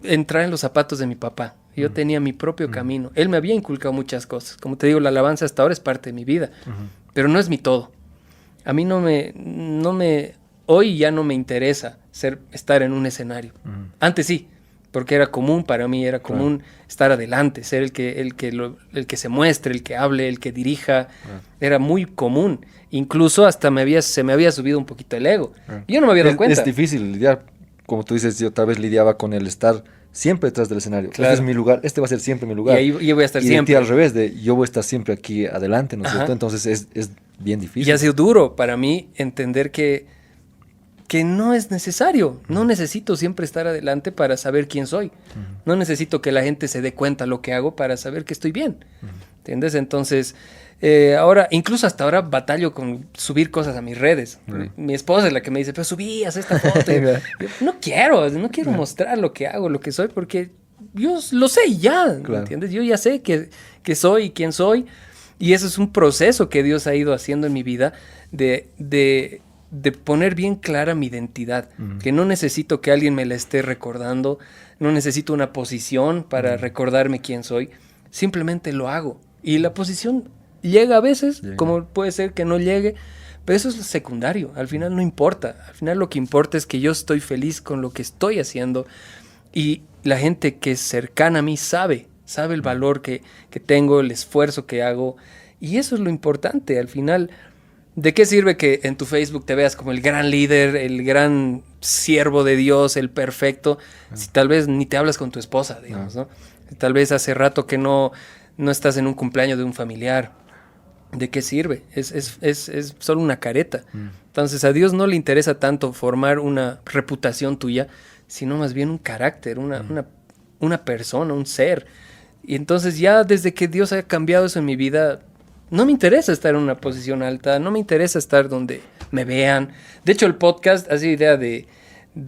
entrar en los zapatos de mi papá. Yo tenía mi propio camino. Él me había inculcado muchas cosas. Como te digo, la alabanza hasta ahora es parte de mi vida, pero no es mi todo. A mí hoy ya no me interesa estar en un escenario. Antes sí, porque era común para mí, era común estar adelante, ser el que se muestre, el que hable, el que dirija. Era muy común. Incluso hasta se me había subido un poquito el ego. Yo no me había dado cuenta. Es difícil lidiar, como tú dices, yo tal vez lidiaba con el estar siempre detrás del escenario. Claro. Este es mi lugar, este va a ser siempre mi lugar. Y ahí yo voy a estar y siempre. Y al revés, yo voy a estar siempre aquí adelante, ¿no es cierto? Entonces es bien difícil. Y ha sido duro para mí entender que no es necesario. No necesito siempre estar adelante para saber quién soy. No necesito que la gente se dé cuenta lo que hago para saber que estoy bien. ¿Entiendes? Entonces, ahora, incluso hasta ahora batallo con subir cosas a mis redes. Mi esposa es la que me dice, pero subí, haz esta foto. Yo, no quiero mostrar lo que hago, lo que soy, porque yo lo sé ya, ¿entiendes? Yo ya sé que soy y quién soy. Y eso es un proceso que Dios ha ido haciendo en mi vida de poner bien clara mi identidad, que no necesito que alguien me la esté recordando, no necesito una posición para recordarme quién soy, simplemente lo hago. Y la posición llega a veces, como puede ser que no llegue, pero eso es secundario, al final no importa, al final lo que importa es que yo estoy feliz con lo que estoy haciendo y la gente que es cercana a mí sabe el valor que tengo, el esfuerzo que hago, y eso es lo importante, al final. ¿De qué sirve que en tu Facebook te veas como el gran líder, el gran siervo de Dios, el perfecto, si tal vez ni te hablas con tu esposa, digamos, ¿no? Tal vez hace rato que no estás en un cumpleaños de un familiar. ¿De qué sirve? Es solo una careta. Entonces a Dios no le interesa tanto formar una reputación tuya, sino más bien un carácter, una persona, un ser. Y entonces ya desde que Dios haya cambiado eso en mi vida, no me interesa estar en una posición alta, no me interesa estar donde me vean. De hecho, el podcast ha sido idea de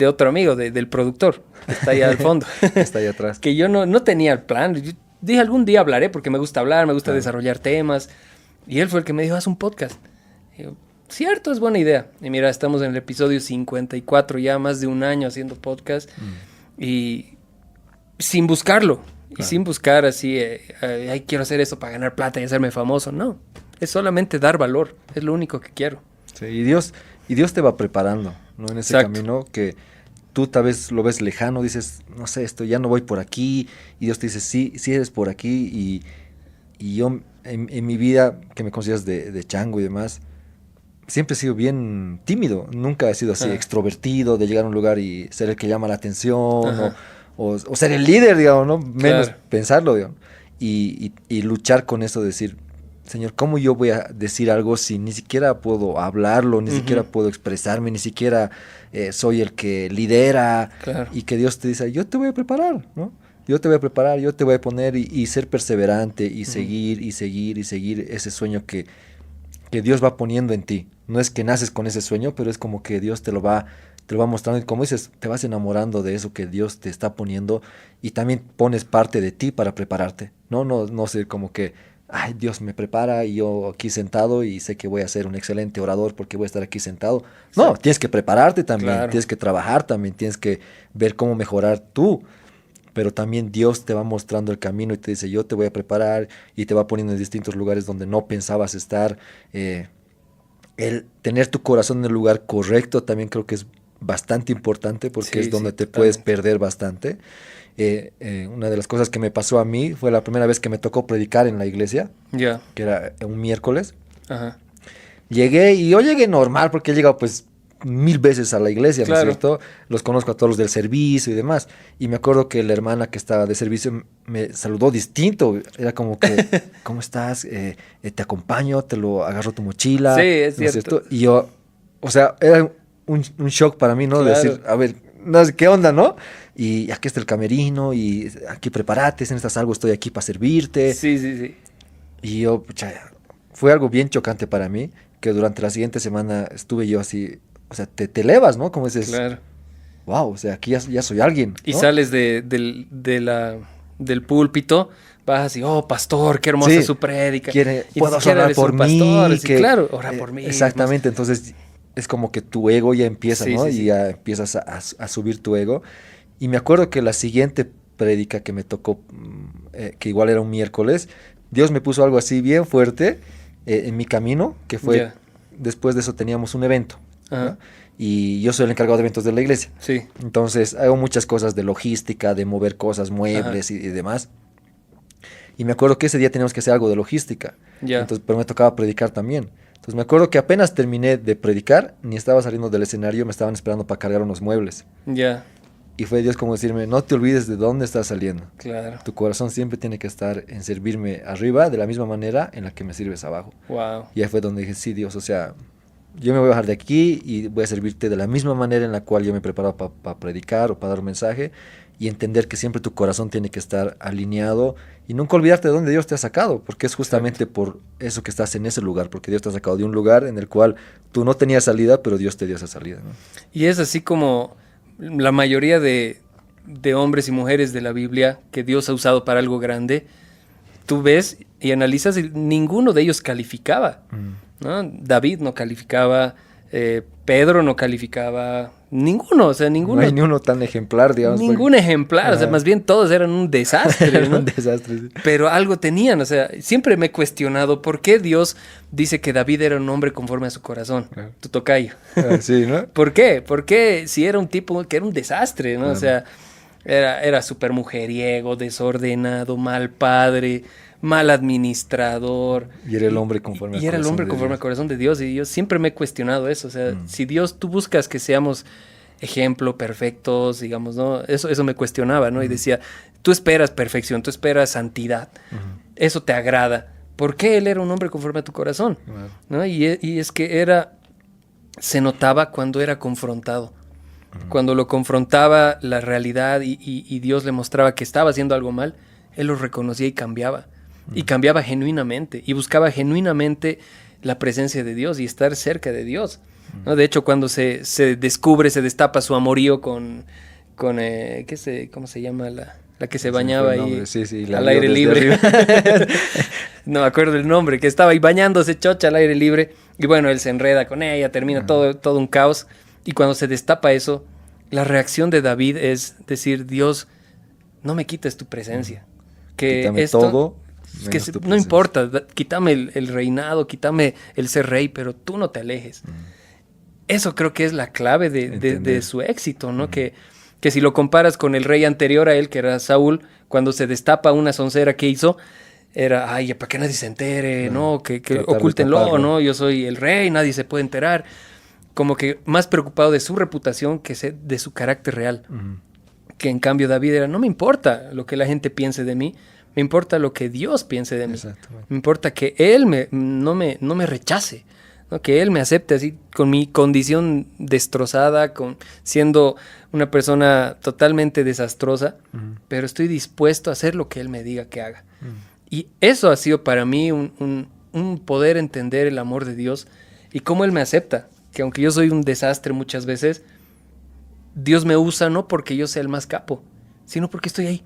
otro amigo, del productor, que está allá al fondo. Está allá atrás. Que yo no tenía el plan. Yo dije, algún día hablaré porque me gusta hablar, me gusta desarrollar temas. Y él fue el que me dijo, haz un podcast. Y yo, cierto, es buena idea. Y mira, estamos en el episodio 54, ya más de un año haciendo podcast. Y sin buscarlo. Y sin buscar así, ay, quiero hacer eso para ganar plata y hacerme famoso. No, es solamente dar valor. Es lo único que quiero. Sí, y Dios te va preparando, ¿no? En ese camino que tú tal vez lo ves lejano, dices, no sé, ya no voy por aquí. Y Dios te dice, sí eres por aquí. Y yo, en mi vida, que me consideras de chango y demás, siempre he sido bien tímido. Nunca he sido así extrovertido, de llegar a un lugar y ser el que llama la atención, o ser el líder, digamos, ¿no? Menos pensarlo, digamos. Y luchar con eso de decir, Señor, ¿cómo yo voy a decir algo si ni siquiera puedo hablarlo, ni siquiera puedo expresarme, ni siquiera soy el que lidera? Y que Dios te dice, yo te voy a preparar, ¿no? yo te voy a preparar, yo te voy a poner y ser perseverante y seguir y seguir y seguir ese sueño que Dios va poniendo en ti. No es que naces con ese sueño, pero es como que Dios te lo va mostrando y como dices, te vas enamorando de eso que Dios te está poniendo y también pones parte de ti para prepararte. No sé, como que, ay, Dios me prepara y yo aquí sentado y sé que voy a ser un excelente orador porque voy a estar aquí sentado. No, Sí. tienes que prepararte también, Claro. tienes que trabajar también, tienes que ver cómo mejorar tú. Pero también Dios te va mostrando el camino y te dice, yo te voy a preparar y te va poniendo en distintos lugares donde no pensabas estar. El tener tu corazón en el lugar correcto también creo que es bastante importante porque Sí, es donde sí, te puedes totalmente. perder bastante. Una de las cosas que me pasó a mí fue la primera vez que me tocó predicar en la iglesia, Ya. que era un miércoles. Ajá. Llegué y yo llegué normal porque he llegado pues 1000 veces a la iglesia, ¿no es Claro. cierto? Los conozco a todos los del servicio y demás. Y me acuerdo que la hermana que estaba de servicio me saludó distinto. Era como que, ¿cómo estás? Te acompaño, te lo agarro tu Sí, mochila, es ¿no es cierto. cierto? Y yo, o sea, era un shock para mí, ¿no? Claro. Decir, a ver, no sé qué onda, ¿no? Y aquí está el camerino y aquí prepárate, si necesitas algo, estoy aquí para servirte. Sí, sí, sí. Y yo, pucha, fue algo bien chocante para mí, que durante la siguiente semana estuve yo así, o sea, te elevas, ¿no? Como dices, Claro. wow, o sea, aquí ya soy alguien, Y ¿no? sales del púlpito, vas así, oh, pastor, qué hermosa Sí, su prédica. Y ni puedo siquiera orar eres un por pastor, mí, así, claro, ora por mí. Hermoso. exactamente, entonces es como que tu ego ya empieza, Sí, ¿no? sí, Y sí. ya empiezas a subir tu ego. Y me acuerdo que la siguiente prédica que me tocó, que igual era un miércoles, Dios me puso algo así bien fuerte en mi camino, que fue, Ya. después de eso teníamos un evento, Ajá. ¿no? Y yo soy el encargado de eventos de la iglesia. Sí. Entonces hago muchas cosas de logística, de mover cosas, Ajá. muebles y demás. Y me acuerdo que ese día teníamos que hacer algo de logística. Ya. Entonces, pero me tocaba predicar también. Entonces me acuerdo que apenas terminé de predicar, ni estaba saliendo del escenario, me estaban esperando para cargar unos muebles. Ya. Y fue Dios como decirme, no te olvides de dónde estás saliendo. Claro. Tu corazón siempre tiene que estar en servirme arriba de la misma manera en la que me sirves abajo. Wow. Y ahí fue donde dije, sí, Dios, o sea, yo me voy a bajar de aquí y voy a servirte de la misma manera en la cual yo me preparo para predicar o para dar un mensaje y entender que siempre tu corazón tiene que estar alineado y nunca olvidarte de dónde Dios te ha sacado, porque es justamente Exacto. por eso que estás en ese lugar, porque Dios te ha sacado de un lugar en el cual tú no tenías salida, pero Dios te dio esa salida, ¿no? Y es así como la mayoría de hombres y mujeres de la Biblia que Dios ha usado para algo grande, tú ves y analizas y ninguno de ellos calificaba, ¿no? David no calificaba, Pedro no calificaba, ninguno, o sea, No hay ninguno, ni uno tan ejemplar, digamos. ningún ejemplar, o sea, Ajá. más bien todos eran un desastre, Era ¿no? un desastre. Sí. Pero algo tenían, o sea, siempre me he cuestionado por qué Dios dice que David era un hombre conforme a su corazón, Claro. tu tocayo. Sí, ¿no? ¿Por qué? Porque si era un tipo que era un desastre, ¿no? O Claro. sea, era súper mujeriego, desordenado, mal padre, mal administrador. Y era el hombre conforme al Y era el corazón hombre de conforme al Dios. corazón de Dios. Y yo siempre me he cuestionado eso. O sea, si Dios, tú buscas que seamos ejemplo, perfectos, digamos, ¿no? Eso me cuestionaba, ¿no? Y decía, tú esperas perfección, tú esperas santidad. Eso te agrada. ¿Por qué él era un hombre conforme a tu corazón? Claro. ¿No? Y es que se notaba cuando era confrontado. Cuando lo confrontaba la realidad y Dios le mostraba que estaba haciendo algo mal, él lo reconocía y cambiaba. Y cambiaba genuinamente. Y buscaba genuinamente la presencia de Dios y estar cerca de Dios, ¿no? De hecho, cuando se descubre, se destapa su amorío con ¿cómo se llama? La que se Se me fue bañaba el ahí nombre. Sí, sí, la al vio aire desde libre. arriba. No me acuerdo el nombre, que estaba ahí bañándose chocha al aire libre. Y bueno, él se enreda con ella, termina todo un caos. Y cuando se destapa eso, la reacción de David es decir, Dios, no me quites tu presencia. Que Quítame esto, todo, que menos tu no presencia. importa, quítame el reinado, quítame el ser rey, pero tú no te alejes. Eso creo que es la clave de Entender. su éxito, ¿no? Que si lo comparas con el rey anterior a él, que era Saúl, cuando se destapa una soncera que hizo, era, ay, para que nadie se entere, Claro. ¿no? Que Tratar de ocúltenlo, taparlo. ¿no? Yo soy el rey, nadie se puede enterar. Como que más preocupado de su reputación que de su carácter real. Que en cambio David era, no me importa lo que la gente piense de mí, me importa lo que Dios piense de mí. Exactamente. Me importa que Él no me rechace, ¿no? Que Él me acepte así, con mi condición destrozada, siendo una persona totalmente desastrosa, pero estoy dispuesto a hacer lo que Él me diga que haga. Y eso ha sido para mí un poder entender el amor de Dios y cómo Él me acepta, que aunque yo soy un desastre muchas veces, Dios me usa no porque yo sea el más capo, sino porque estoy ahí.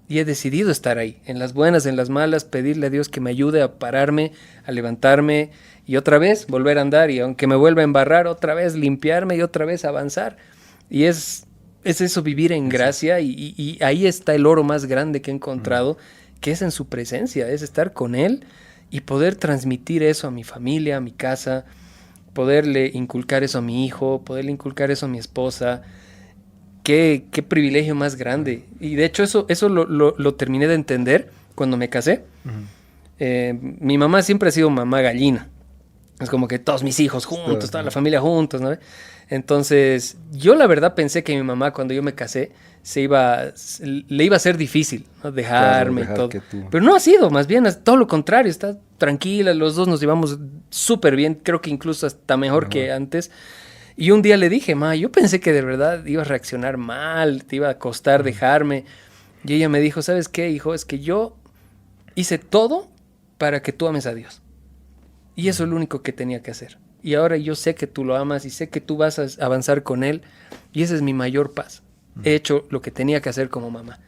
Y he decidido estar ahí, en las buenas, en las malas, pedirle a Dios que me ayude a pararme, a levantarme y otra vez volver a andar, y aunque me vuelva a embarrar, otra vez limpiarme y otra vez avanzar. Y es eso, vivir en gracia, y ahí está el oro más grande que he encontrado, que es en su presencia, es estar con Él y poder transmitir eso a mi familia, a mi casa, poderle inculcar eso a mi hijo, poderle inculcar eso a mi esposa. Qué privilegio más grande. Y de hecho eso lo terminé de entender cuando me casé. Mi mamá siempre ha sido mamá gallina. Es como que todos mis hijos juntos, toda la familia juntos, ¿no? Entonces, yo la verdad pensé que mi mamá, cuando yo me casé, le iba a ser difícil, ¿no? Dejarme y todo. Pero no ha sido, más bien, es todo lo contrario. Está tranquila, los dos nos llevamos súper bien. Creo que incluso hasta mejor que antes. Y un día le dije, ma, yo pensé que de verdad iba a reaccionar mal, te iba a costar dejarme. Y ella me dijo, ¿sabes qué, hijo? Es que yo hice todo para que tú ames a Dios. Y eso es lo único que tenía que hacer. Y ahora yo sé que tú lo amas y sé que tú vas a avanzar con Él. Y esa es mi mayor paz. He hecho lo que tenía que hacer como mamá.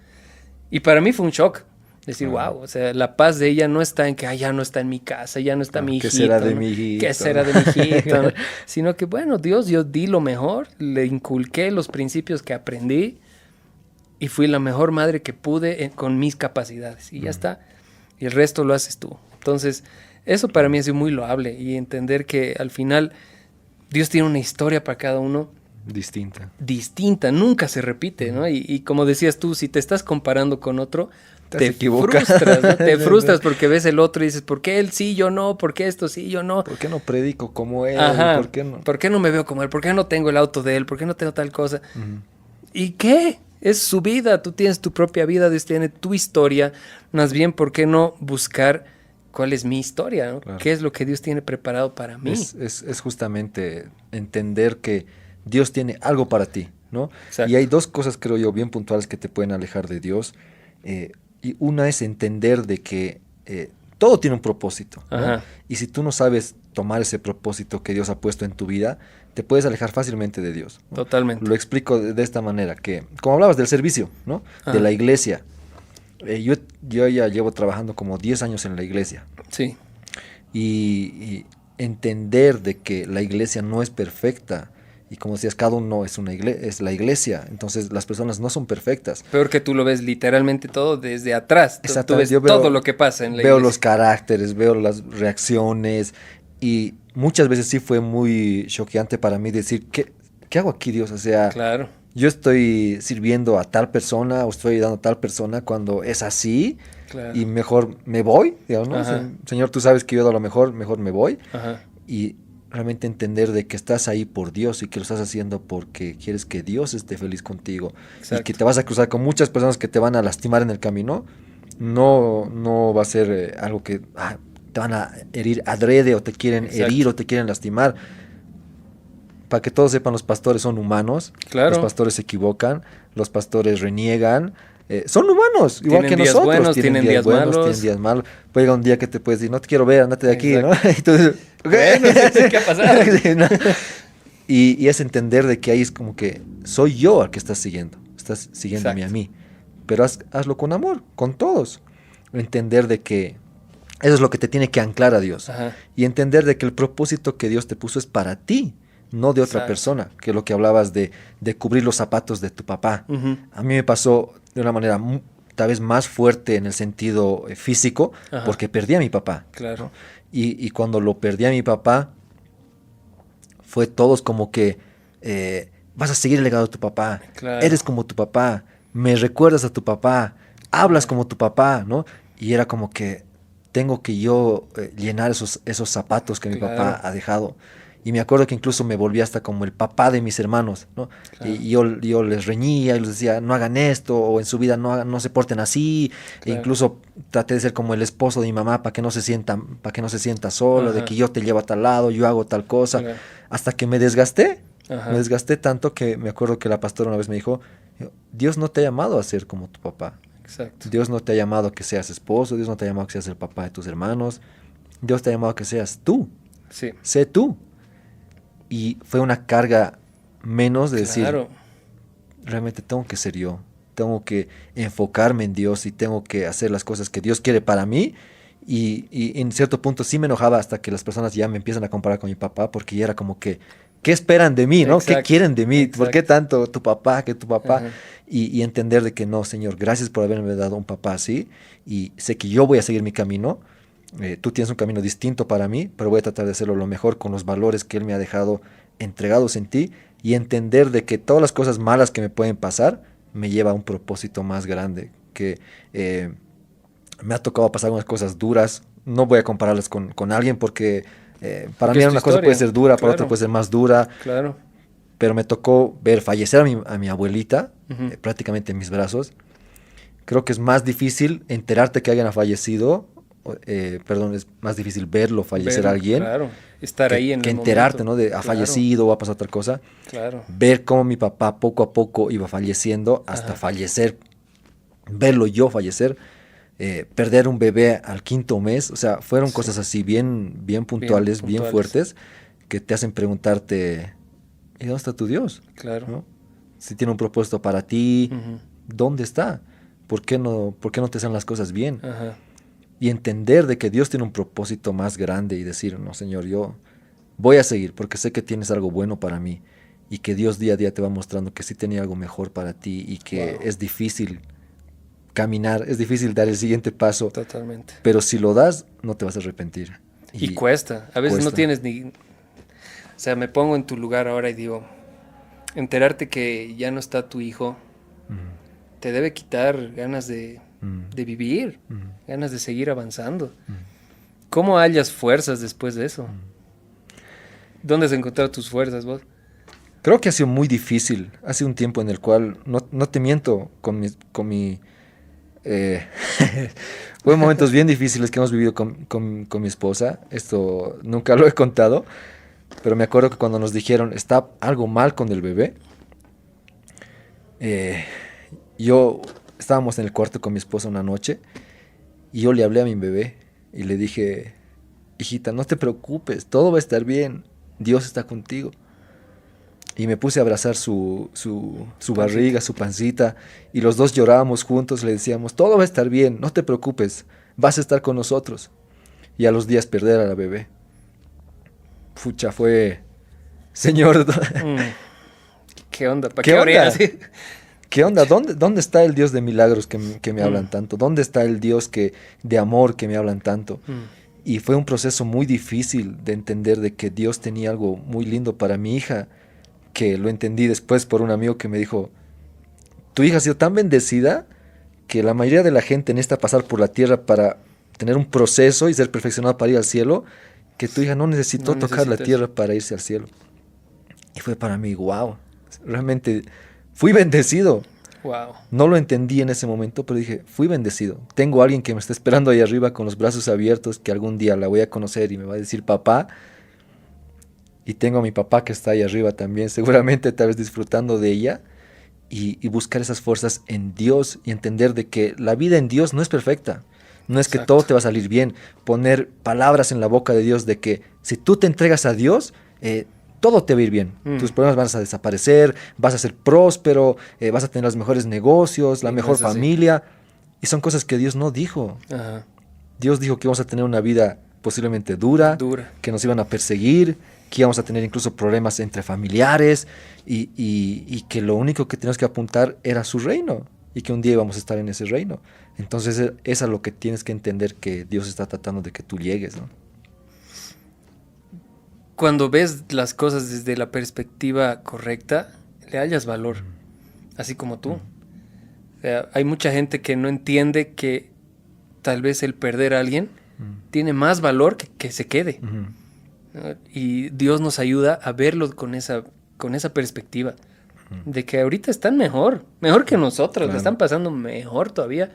Y para mí fue un shock. Decir, wow, o sea, la paz de ella no está en que ya no está en mi casa, ya no está mi hijito. ¿Qué será de ¿no? mi hijito? ¿Qué será de mi hijito? ¿no? Sino que, bueno, Dios, yo di lo mejor, le inculqué los principios que aprendí y fui la mejor madre que pude con mis capacidades. Y ya está. Y el resto lo haces tú. Entonces, eso para mí ha sido muy loable, y entender que al final Dios tiene una historia para cada uno. Distinta, nunca se repite, ¿no? Y como decías tú, si te estás comparando con otro, te frustras, ¿no? Te frustras porque ves el otro y dices, ¿por qué él sí, yo no? ¿Por qué esto sí, yo no? ¿Por qué no predico como él? Ajá. ¿Por qué no me veo como él? ¿Por qué no tengo el auto de él? ¿Por qué no tengo tal cosa? ¿Y qué? Es su vida, tú tienes tu propia vida, Dios tiene tu historia. Más bien, ¿por qué no buscar cuál es mi historia, ¿no? Claro. ¿Qué es lo que Dios tiene preparado para mí? Es justamente entender que Dios tiene algo para ti, ¿no? Exacto. Y hay dos cosas, creo yo, bien puntuales que te pueden alejar de Dios. Y una es entender de que todo tiene un propósito, ¿no? Y si tú no sabes tomar ese propósito que Dios ha puesto en tu vida, te puedes alejar fácilmente de Dios, ¿no? Totalmente. Lo explico de esta manera, que como hablabas del servicio, ¿no? De la iglesia. Yo ya llevo trabajando como 10 años en la iglesia. Sí. Y entender de que la iglesia no es perfecta. Y como decías, cada uno es la iglesia. Entonces las personas no son perfectas. Peor que tú lo ves literalmente todo desde atrás. Tú ves todo lo que pasa en la iglesia. Veo los caracteres, veo las reacciones. Y muchas veces sí fue muy choqueante para mí decir, ¿qué hago aquí, Dios? O sea, claro. Yo estoy sirviendo a tal persona o estoy ayudando a tal persona cuando es así. Claro. Y mejor me voy, digamos, ¿no? Señor, tú sabes que yo he dado lo mejor me voy. Y realmente entender de que estás ahí por Dios y que lo estás haciendo porque quieres que Dios esté feliz contigo. Exacto. Y que te vas a cruzar con muchas personas que te van a lastimar en el camino. No va a ser algo que te van a herir adrede o te quieren herir o te quieren lastimar. Para que todos sepan, los pastores son humanos. Claro. Los pastores se equivocan, los pastores reniegan. Son humanos, igual que nosotros. Buenos, tienen días buenos, tienen días malos. Puede llegar un día que te puedes decir, no te quiero ver, andate de aquí, ¿no? Entonces, bueno, ¿qué ha pasado? Sí, ¿no? Y es entender de que ahí es como que soy yo al que estás siguiendo. Estás siguiéndome a mí. Pero hazlo con amor, con todos. Entender de que eso es lo que te tiene que anclar a Dios. Y entender de que el propósito que Dios te puso es para ti, no de otra persona, que lo que hablabas de cubrir los zapatos de tu papá. A mí me pasó de una manera tal vez más fuerte en el sentido físico, porque perdí a mi papá. Claro. Y cuando lo perdí a mi papá, fue todos como que vas a seguir el legado de tu papá, eres como tu papá, me recuerdas a tu papá, hablas como tu papá, ¿no? Y era como que tengo que yo llenar esos zapatos que mi papá ha dejado. Y me acuerdo que incluso me volví hasta como el papá de mis hermanos, ¿no? Claro. Y yo les reñía y les decía, no hagan esto, o en su vida no se porten así. E Claro. incluso traté de ser como el esposo de mi mamá para que no se sienta solo, de Ajá. que yo te llevo a tal lado, yo hago tal cosa. Claro. Hasta que me desgasté. Ajá. Me desgasté tanto que me acuerdo que la pastora una vez me dijo, Dios no te ha llamado a ser como tu papá. Exacto. Dios no te ha llamado a que seas esposo, Dios no te ha llamado a que seas el papá de tus hermanos. Dios te ha llamado a que seas tú. Sí. Sé tú. Y fue una carga menos de decir, Claro. realmente tengo que ser yo. Tengo que enfocarme en Dios y tengo que hacer las cosas que Dios quiere para mí. Y en cierto punto sí me enojaba hasta que las personas ya me empiezan a comparar con mi papá, porque ya era como que, ¿qué esperan de mí, no? ¿Qué Exacto. quieren de mí? ¿Por qué Exacto. tanto tu papá que tu papá? Ajá. Y entender de que no, Señor, gracias por haberme dado un papá así. Y sé que yo voy a seguir mi camino. Tú tienes un camino distinto para mí, pero voy a tratar de hacerlo lo mejor con los valores que Él me ha dejado entregados en ti y entender de que todas las cosas malas que me pueden pasar me lleva a un propósito más grande, que me ha tocado pasar unas cosas duras, no voy a compararlas con alguien porque para Porque mí es tu una cosa puede historia. ser dura, para otra Claro. puede ser más dura, Claro. pero me tocó ver fallecer a mi abuelita Ujú. prácticamente en mis brazos. Creo que es más difícil enterarte que alguien ha fallecido, perdón, es más difícil verlo fallecer a Verlo, alguien claro. Estar ahí en que el enterarte, momento. ¿no? De ha Claro. fallecido o ha pasado otra cosa. Claro. Ver cómo mi papá poco a poco iba falleciendo hasta Ajá. fallecer, verlo yo fallecer, perder un bebé al 5.º mes, o sea, fueron Sí. cosas así bien Bien puntuales, bien puntuales. fuertes, que te hacen preguntarte, ¿y dónde está tu Dios? Claro. ¿No? Si tiene un propósito para ti, Ujú. ¿dónde está? Por qué no te hacen las cosas bien? Ajá. Y entender de que Dios tiene un propósito más grande y decir, no, Señor, yo voy a seguir porque sé que tienes algo bueno para mí y que Dios día a día te va mostrando que sí tenía algo mejor para ti y que Wow. es difícil caminar, es difícil dar el siguiente paso, Totalmente. pero si lo das, no te vas a arrepentir. Y cuesta. A veces no cuesta. tienes ni... O sea, me pongo en tu lugar ahora y digo, enterarte que ya no está tu hijo, Mm, te debe quitar ganas mm, de vivir, mm, ganas de seguir avanzando. mm, ¿Cómo hallas fuerzas después de eso? mm. ¿Dónde has encontrado tus fuerzas vos? Creo que ha sido muy difícil. Ha sido un tiempo en el cual, no te miento, eh, fue momentos bien difíciles que hemos vivido con mi esposa. Esto nunca lo he contado, pero me acuerdo que cuando nos dijeron, está algo mal con el bebé, eh, estábamos en el cuarto con mi esposa una noche y yo le hablé a mi bebé y le dije, hijita, no te preocupes, todo va a estar bien, Dios está contigo. Y me puse a abrazar su barriga, su pancita, y los dos llorábamos juntos, le decíamos, todo va a estar bien, no te preocupes, vas a estar con nosotros. Y a los días perder a la bebé. Pucha, fue... Señor, Mm, ¿qué onda? ¿Para ¿qué qué abrir onda? así? ¿Qué onda? ¿Dónde está el Dios de milagros que me hablan Mm, tanto? ¿Dónde está el Dios de amor que me hablan tanto? mm, Y fue un proceso muy difícil de entender de que Dios tenía algo muy lindo para mi hija, que lo entendí después por un amigo que me dijo, tu hija ha sido tan bendecida que la mayoría de la gente necesita pasar por la tierra para tener un proceso y ser perfeccionado para ir al cielo, que tu hija no necesitó no tocar la necesitas. tierra para irse al cielo. Y fue para mí, wow, realmente fui bendecido. Wow. No lo entendí en ese momento, pero dije, fui bendecido. Tengo a alguien que me está esperando ahí arriba con los brazos abiertos, que algún día la voy a conocer y me va a decir papá. Y tengo a mi papá que está ahí arriba también, seguramente tal vez disfrutando de ella. Y buscar esas fuerzas en Dios y entender de que la vida en Dios no es perfecta. No es que Exacto. todo te va a salir bien. Poner palabras en la boca de Dios de que si tú te entregas a Dios, todo te va a ir bien. Mm. Tus problemas van a desaparecer, vas a ser próspero, vas a tener los mejores negocios, la Y no mejor es así. familia. Y son cosas que Dios no dijo. Ajá. Dios dijo que íbamos a tener una vida posiblemente dura, Dura. que nos iban a perseguir, que íbamos a tener incluso problemas entre familiares y que lo único que teníamos que apuntar era su reino y que un día íbamos a estar en ese reino. Entonces es a lo que tienes que entender que Dios está tratando de que tú llegues, ¿no? Cuando ves las cosas desde la perspectiva correcta, le hallas valor, así como tú. O sea, hay mucha gente que no entiende que tal vez el perder a alguien tiene más valor que se quede. Ujú. ¿no? Y Dios nos ayuda a verlo con esa perspectiva, de que ahorita están mejor que nosotros, Claro. le están pasando mejor todavía.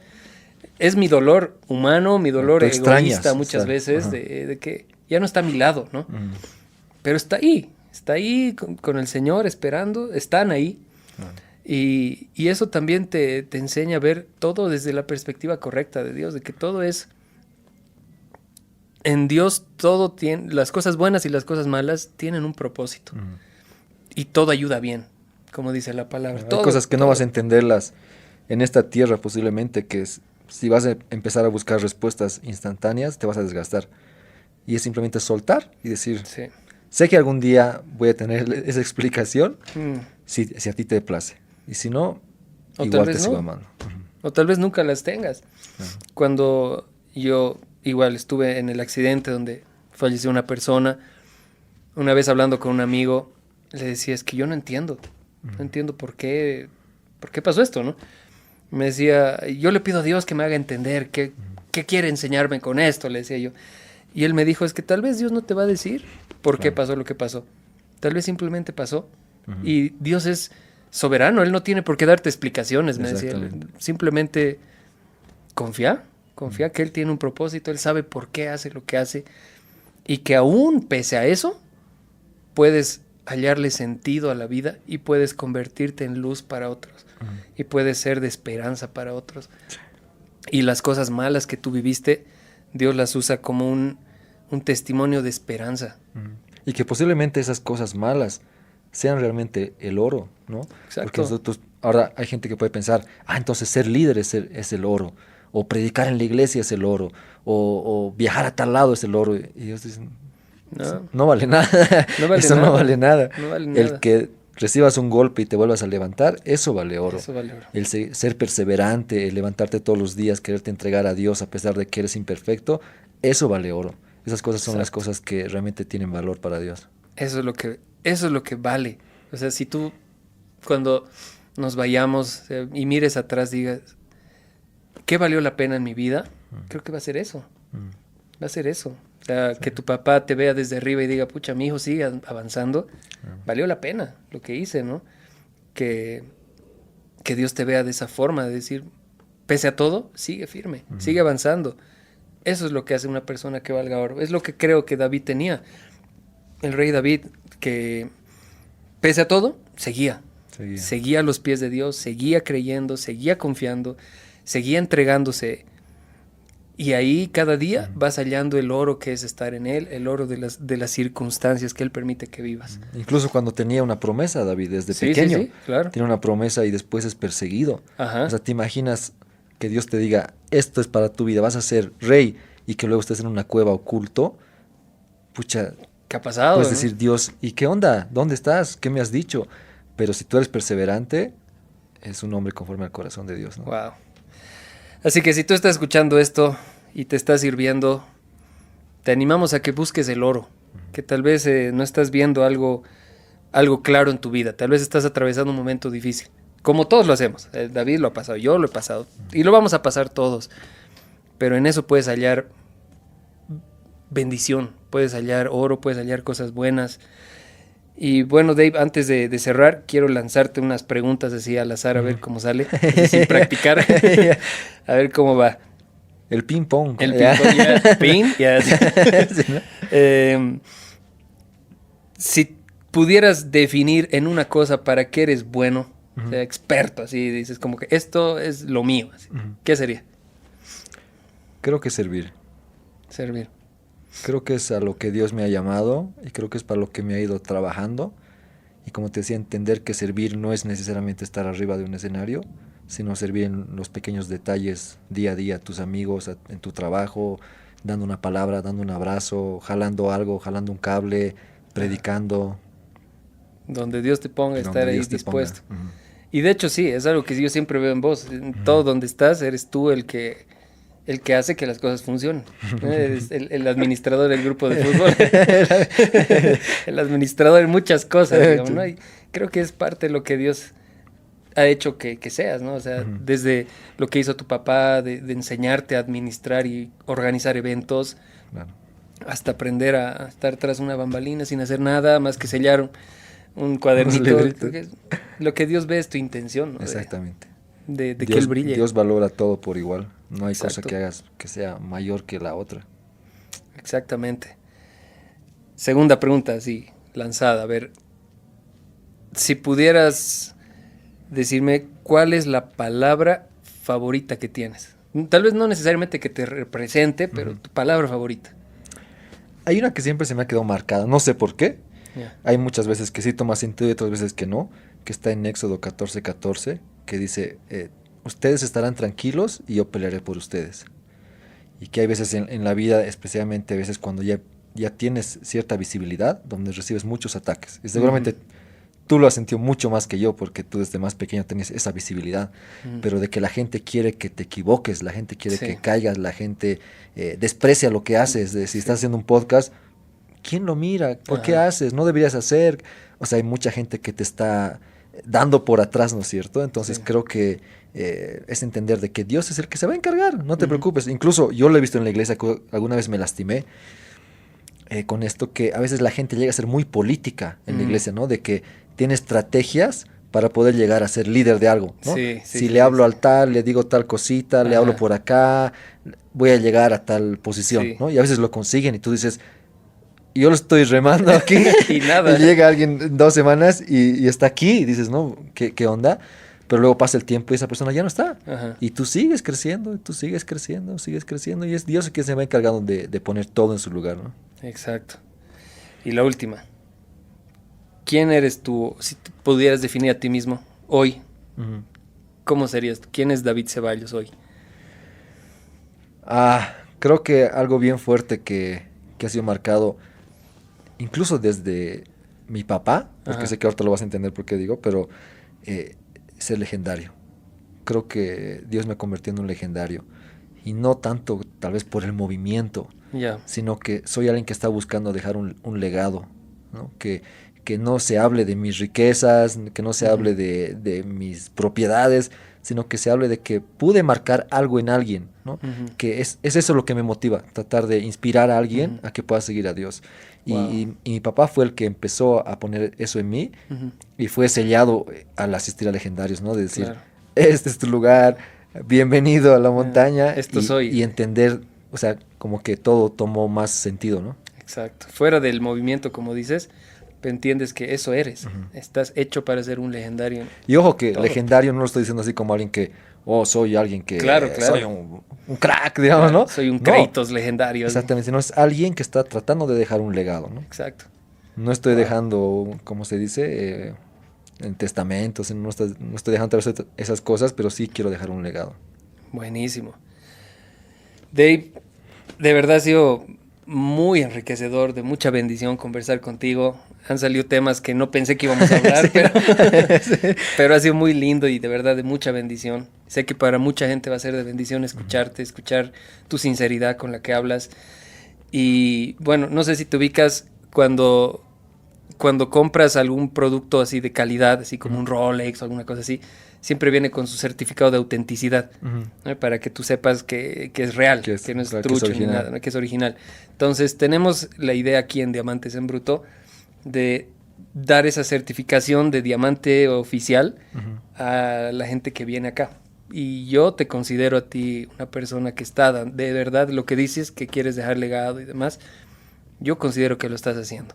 Es mi dolor humano, mi dolor Tú egoísta extrañas muchas estar, veces, ajá. de que ya no está a mi lado, ¿no? Pero está ahí con el Señor esperando, están ahí. Y eso también te enseña a ver todo desde la perspectiva correcta de Dios, de que todo es... En Dios todo tiene... Las cosas buenas y las cosas malas tienen un propósito. Y todo ayuda bien, como dice la palabra. Hay Todo, cosas que no todo. vas a entenderlas en esta tierra posiblemente, que si vas a empezar a buscar respuestas instantáneas, te vas a desgastar. Y es simplemente soltar y decir, Sí. sé que algún día voy a tener esa explicación Mm. si a ti te place. Y si no, O tal igual vez te sigo no. amando. O tal vez nunca las tengas. Cuando yo igual estuve en el accidente donde falleció una persona, una vez hablando con un amigo, le decía, es que yo no entiendo por qué pasó esto, ¿no? Me decía, yo le pido a Dios que me haga entender qué quiere enseñarme con esto, le decía yo. Y él me dijo, es que tal vez Dios no te va a decir por qué pasó lo que pasó. Tal vez simplemente pasó. Y Dios es soberano, Él no tiene por qué darte explicaciones, me decía. Simplemente confía que Él tiene un propósito, Él sabe por qué hace lo que hace. Y que aún pese a eso, puedes hallarle sentido a la vida y puedes convertirte en luz para otros. Y puedes ser de esperanza para otros. Y las cosas malas que tú viviste, Dios las usa como un testimonio de esperanza. Y que posiblemente esas cosas malas sean realmente el oro, ¿no? Exacto. Porque nosotros, ahora hay gente que puede pensar, entonces ser líder es el oro, o predicar en la iglesia es el oro, o viajar a tal lado es el oro. Y ellos dicen, no vale nada, No vale eso nada. no vale nada. No vale El nada. que recibas un golpe y te vuelvas a levantar, eso vale oro. Eso vale oro. El ser perseverante, el levantarte todos los días, quererte entregar a Dios a pesar de que eres imperfecto, eso vale oro. Esas cosas son las cosas que realmente tienen valor para Dios. Eso es lo que vale. O sea, si tú cuando nos vayamos y mires atrás digas, ¿qué valió la pena en mi vida? Creo que va a ser eso. Va a ser eso. O sea, que tu papá te vea desde arriba y diga, pucha, mi hijo sigue avanzando. Valió la pena lo que hice, ¿no? Que Dios te vea de esa forma, de decir, pese a todo, sigue firme, sigue avanzando. Eso es lo que hace una persona que valga oro. Es lo que creo que David tenía. El rey David, que pese a todo, seguía a los pies de Dios, seguía creyendo, seguía confiando, seguía entregándose. Y ahí cada día vas hallando el oro que es estar en Él, el oro de las circunstancias que Él permite que vivas. Incluso cuando tenía una promesa, David, desde pequeño, sí, claro. Tiene una promesa y después es perseguido. Ajá. O sea, ¿te imaginas que Dios te diga, esto es para tu vida, vas a ser rey, y que luego estés en una cueva oculto? Pucha, ¿Qué ha pasado? puedes ¿no? decir, Dios, ¿y qué onda? ¿Dónde estás? ¿Qué me has dicho? Pero si tú eres perseverante, es un hombre conforme al corazón de Dios, ¿no? Wow. Así que si tú estás escuchando esto y te está sirviendo, te animamos a que busques el oro, que tal vez no estás viendo algo claro en tu vida, tal vez estás atravesando un momento difícil, como todos lo hacemos. David lo ha pasado, yo lo he pasado, y lo vamos a pasar todos, pero en eso puedes hallar bendición, puedes hallar oro, puedes hallar cosas buenas. Y bueno, Dave, antes de cerrar, quiero lanzarte unas preguntas así al azar, a ver cómo sale, sin practicar, a ver cómo va. El ping pong. El ping-pong, ya. Ping, ya. Sí, ¿no? Si pudieras definir en una cosa para qué eres bueno, o sea, experto, así dices como que esto es lo mío, así. ¿Qué sería? Creo que servir. Servir. Creo que es a lo que Dios me ha llamado y creo que es para lo que me ha ido trabajando. Y como te decía, entender que servir no es necesariamente estar arriba de un escenario, sino servir en los pequeños detalles día a día, a tus amigos, en tu trabajo, dando una palabra, dando un abrazo, jalando algo, jalando un cable, predicando. Donde Dios te ponga, Donde estar ahí Dios te dispuesto. ponga. Y de hecho sí, es algo que yo siempre veo en vos. En todo donde estás, eres tú el que hace que las cosas funcionen. Eres el administrador del grupo de fútbol. El administrador en muchas cosas, digamos, ¿no? Y creo que es parte de lo que Dios ha hecho que seas, ¿no? O sea, desde lo que hizo tu papá, de enseñarte a administrar y organizar eventos, Claro. hasta aprender a estar tras una bambalina sin hacer nada más que sellar un cuadernito. librito. Lo que Dios ve es tu intención, ¿no? Exactamente. De que Él brille. Dios valora todo por igual. No hay cosa Exacto. que hagas que sea mayor que la otra. Exactamente. Segunda pregunta, así, lanzada. A ver, si pudieras decirme cuál es la palabra favorita que tienes. Tal vez no necesariamente que te represente, pero tu palabra favorita. Hay una que siempre se me ha quedado marcada, no sé por qué. Ya. Hay muchas veces que sí toma sentido y otras veces que no, que está en Éxodo 14:14, que dice, ustedes estarán tranquilos y yo pelearé por ustedes. Y que hay veces en la vida, especialmente a veces cuando ya tienes cierta visibilidad, donde recibes muchos ataques. Y seguramente tú lo has sentido mucho más que yo, porque tú desde más pequeño tenías esa visibilidad, pero de que la gente quiere que te equivoques, la gente quiere Sí. que caigas, la gente desprecia lo que haces. Si estás haciendo un podcast, ¿quién lo mira? ¿Por qué Ajá. haces? No deberías hacer. O sea, hay mucha gente que te está dando por atrás, ¿no es cierto? Entonces Sí. creo que es entender de que Dios es el que se va a encargar, no te preocupes. Incluso yo lo he visto en la iglesia, que alguna vez me lastimé con esto, que a veces la gente llega a ser muy política en la iglesia, ¿no? De que tiene estrategias para poder llegar a ser líder de algo, ¿no? Sí, sí, Si sí, le sí, hablo sí. al tal, le digo tal cosita, le hablo Ajá. por acá, voy a llegar a tal posición, Sí. ¿no? Y a veces lo consiguen y tú dices, yo lo estoy remando aquí Y nada. y llega alguien en 2 semanas y está aquí y dices, no, ¿qué onda? Pero luego pasa el tiempo y esa persona ya no está. Ajá. Y tú sigues creciendo, y tú sigues creciendo y es Dios el que se va encargando de poner todo en su lugar, ¿no? Exacto. Y la última. ¿Quién eres tú? Si te pudieras definir a ti mismo hoy, Ujú. ¿cómo serías tú? ¿Quién es David Ceballos hoy? Creo que algo bien fuerte que ha sido marcado, incluso desde mi papá, porque Ajá. sé que ahorita lo vas a entender por qué digo, pero ser legendario. Creo que Dios me convirtió en un legendario. Y no tanto tal vez por el movimiento, Ya. sino que soy alguien que está buscando dejar un legado, ¿no? Que no se hable de mis riquezas, que no se hable de mis propiedades, sino que se hable de que pude marcar algo en alguien, ¿no? Que es eso lo que me motiva, tratar de inspirar a alguien a que pueda seguir a Dios. Wow. Y mi papá fue el que empezó a poner eso en mí y fue sellado al asistir a Legendarios, ¿no? De decir, Claro. este es tu lugar, bienvenido a la montaña Esto y soy. entender, o sea, como que todo tomó más sentido, ¿no? Exacto. Fuera del movimiento, como dices, entiendes que eso eres. Estás hecho para ser un legendario. Y ojo que Todo. legendario no lo estoy diciendo así como alguien que, soy alguien que, Claro, claro. soy un crack, digamos, Claro, ¿no? soy un No, Kratos legendario. exactamente, sino es alguien que está tratando de dejar un legado, ¿no? Exacto. No estoy Wow. dejando, ¿cómo se dice? En testamentos, no estoy dejando esas cosas, pero sí quiero dejar un legado. Buenísimo. Dave, de verdad ha sido muy enriquecedor, de mucha bendición conversar contigo. Han salido temas que no pensé que íbamos a hablar, pero ha sido muy lindo y de verdad de mucha bendición. Sé que para mucha gente va a ser de bendición escucharte, escuchar tu sinceridad con la que hablas. Y bueno, no sé si te ubicas cuando compras algún producto así de calidad, así como un Rolex o alguna cosa así, siempre viene con su certificado de autenticidad, ¿no? Para que tú sepas que es real, que no es trucho ni nada, ¿no? Que es original. Entonces tenemos la idea aquí en Diamantes en Bruto de dar esa certificación de diamante oficial a la gente que viene acá. Y yo te considero a ti una persona que está de verdad lo que dices, que quieres dejar legado y demás. Yo considero que lo estás haciendo.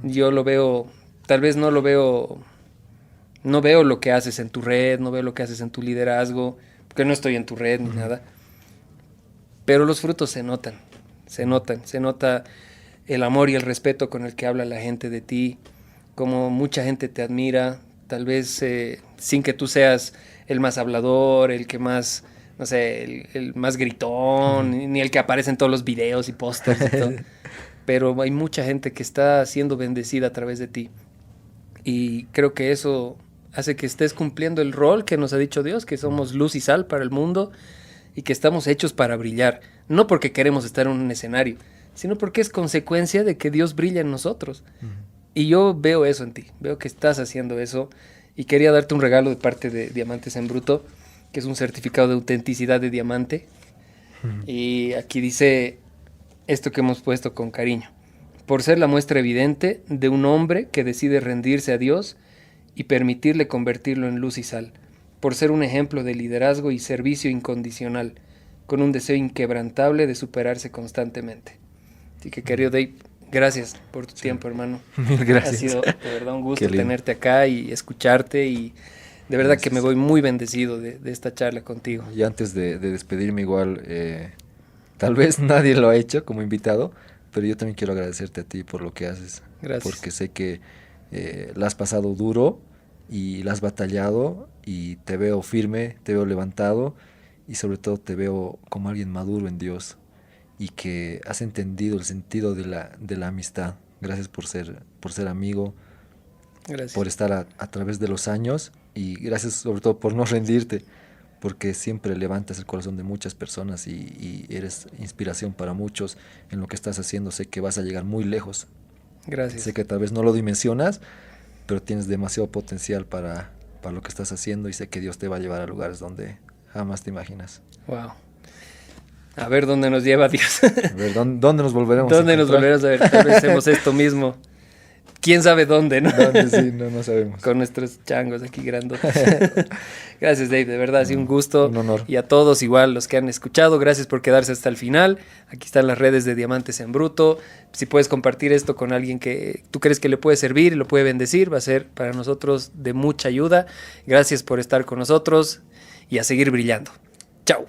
Yo lo veo, tal vez no veo lo que haces en tu red, no veo lo que haces en tu liderazgo, porque no estoy en tu red ni nada. Pero los frutos se notan, se nota el amor y el respeto con el que habla la gente de ti, como mucha gente te admira, tal vez sin que tú seas el más hablador, el que más, no sé, el más gritón, ni el que aparece en todos los videos y pósters y todo. Pero hay mucha gente que está siendo bendecida a través de ti. Y creo que eso hace que estés cumpliendo el rol que nos ha dicho Dios, que somos luz y sal para el mundo y que estamos hechos para brillar. No porque queremos estar en un escenario, sino porque es consecuencia de que Dios brilla en nosotros. Y yo veo eso en ti, veo que estás haciendo eso. Y quería darte un regalo de parte de Diamantes en Bruto, que es un certificado de autenticidad de diamante. Y aquí dice: esto que hemos puesto con cariño, por ser la muestra evidente de un hombre que decide rendirse a Dios y permitirle convertirlo en luz y sal, por ser un ejemplo de liderazgo y servicio incondicional, con un deseo inquebrantable de superarse constantemente. Así que, querido Dave, gracias por tu tiempo, hermano. Mil gracias. Ha sido de verdad un gusto Qué lindo. tenerte acá y escucharte, y de verdad que Gracias. me voy muy bendecido de esta charla contigo. Y antes de despedirme igual, tal vez nadie lo ha hecho como invitado, pero yo también quiero agradecerte a ti por lo que haces. Gracias. Porque sé que la has pasado duro y la has batallado y te veo firme, te veo levantado y sobre todo te veo como alguien maduro en Dios y que has entendido el sentido de la amistad. Gracias por ser amigo, Gracias. por estar a través de los años y gracias sobre todo por no rendirte, porque siempre levantas el corazón de muchas personas y eres inspiración para muchos en lo que estás haciendo. Sé que vas a llegar muy lejos. Gracias. Sé que tal vez no lo dimensionas, pero tienes demasiado potencial para lo que estás haciendo y sé que Dios te va a llevar a lugares donde jamás te imaginas. Wow. A ver dónde nos lleva Dios. A ver, ¿dónde nos volveremos ¿Dónde a nos encontrar? volveremos a ver? Tal vez hacemos esto mismo. ¿Quién sabe dónde, no? ¿Dónde? Sí, no sabemos. Con nuestros changos aquí grandotes. Gracias, Dave, de verdad, ha sido un No, gusto. un honor. Y a todos igual, los que han escuchado, gracias por quedarse hasta el final. Aquí están las redes de Diamantes en Bruto. Si puedes compartir esto con alguien que tú crees que le puede servir y lo puede bendecir, va a ser para nosotros de mucha ayuda. Gracias por estar con nosotros y a seguir brillando. Chao.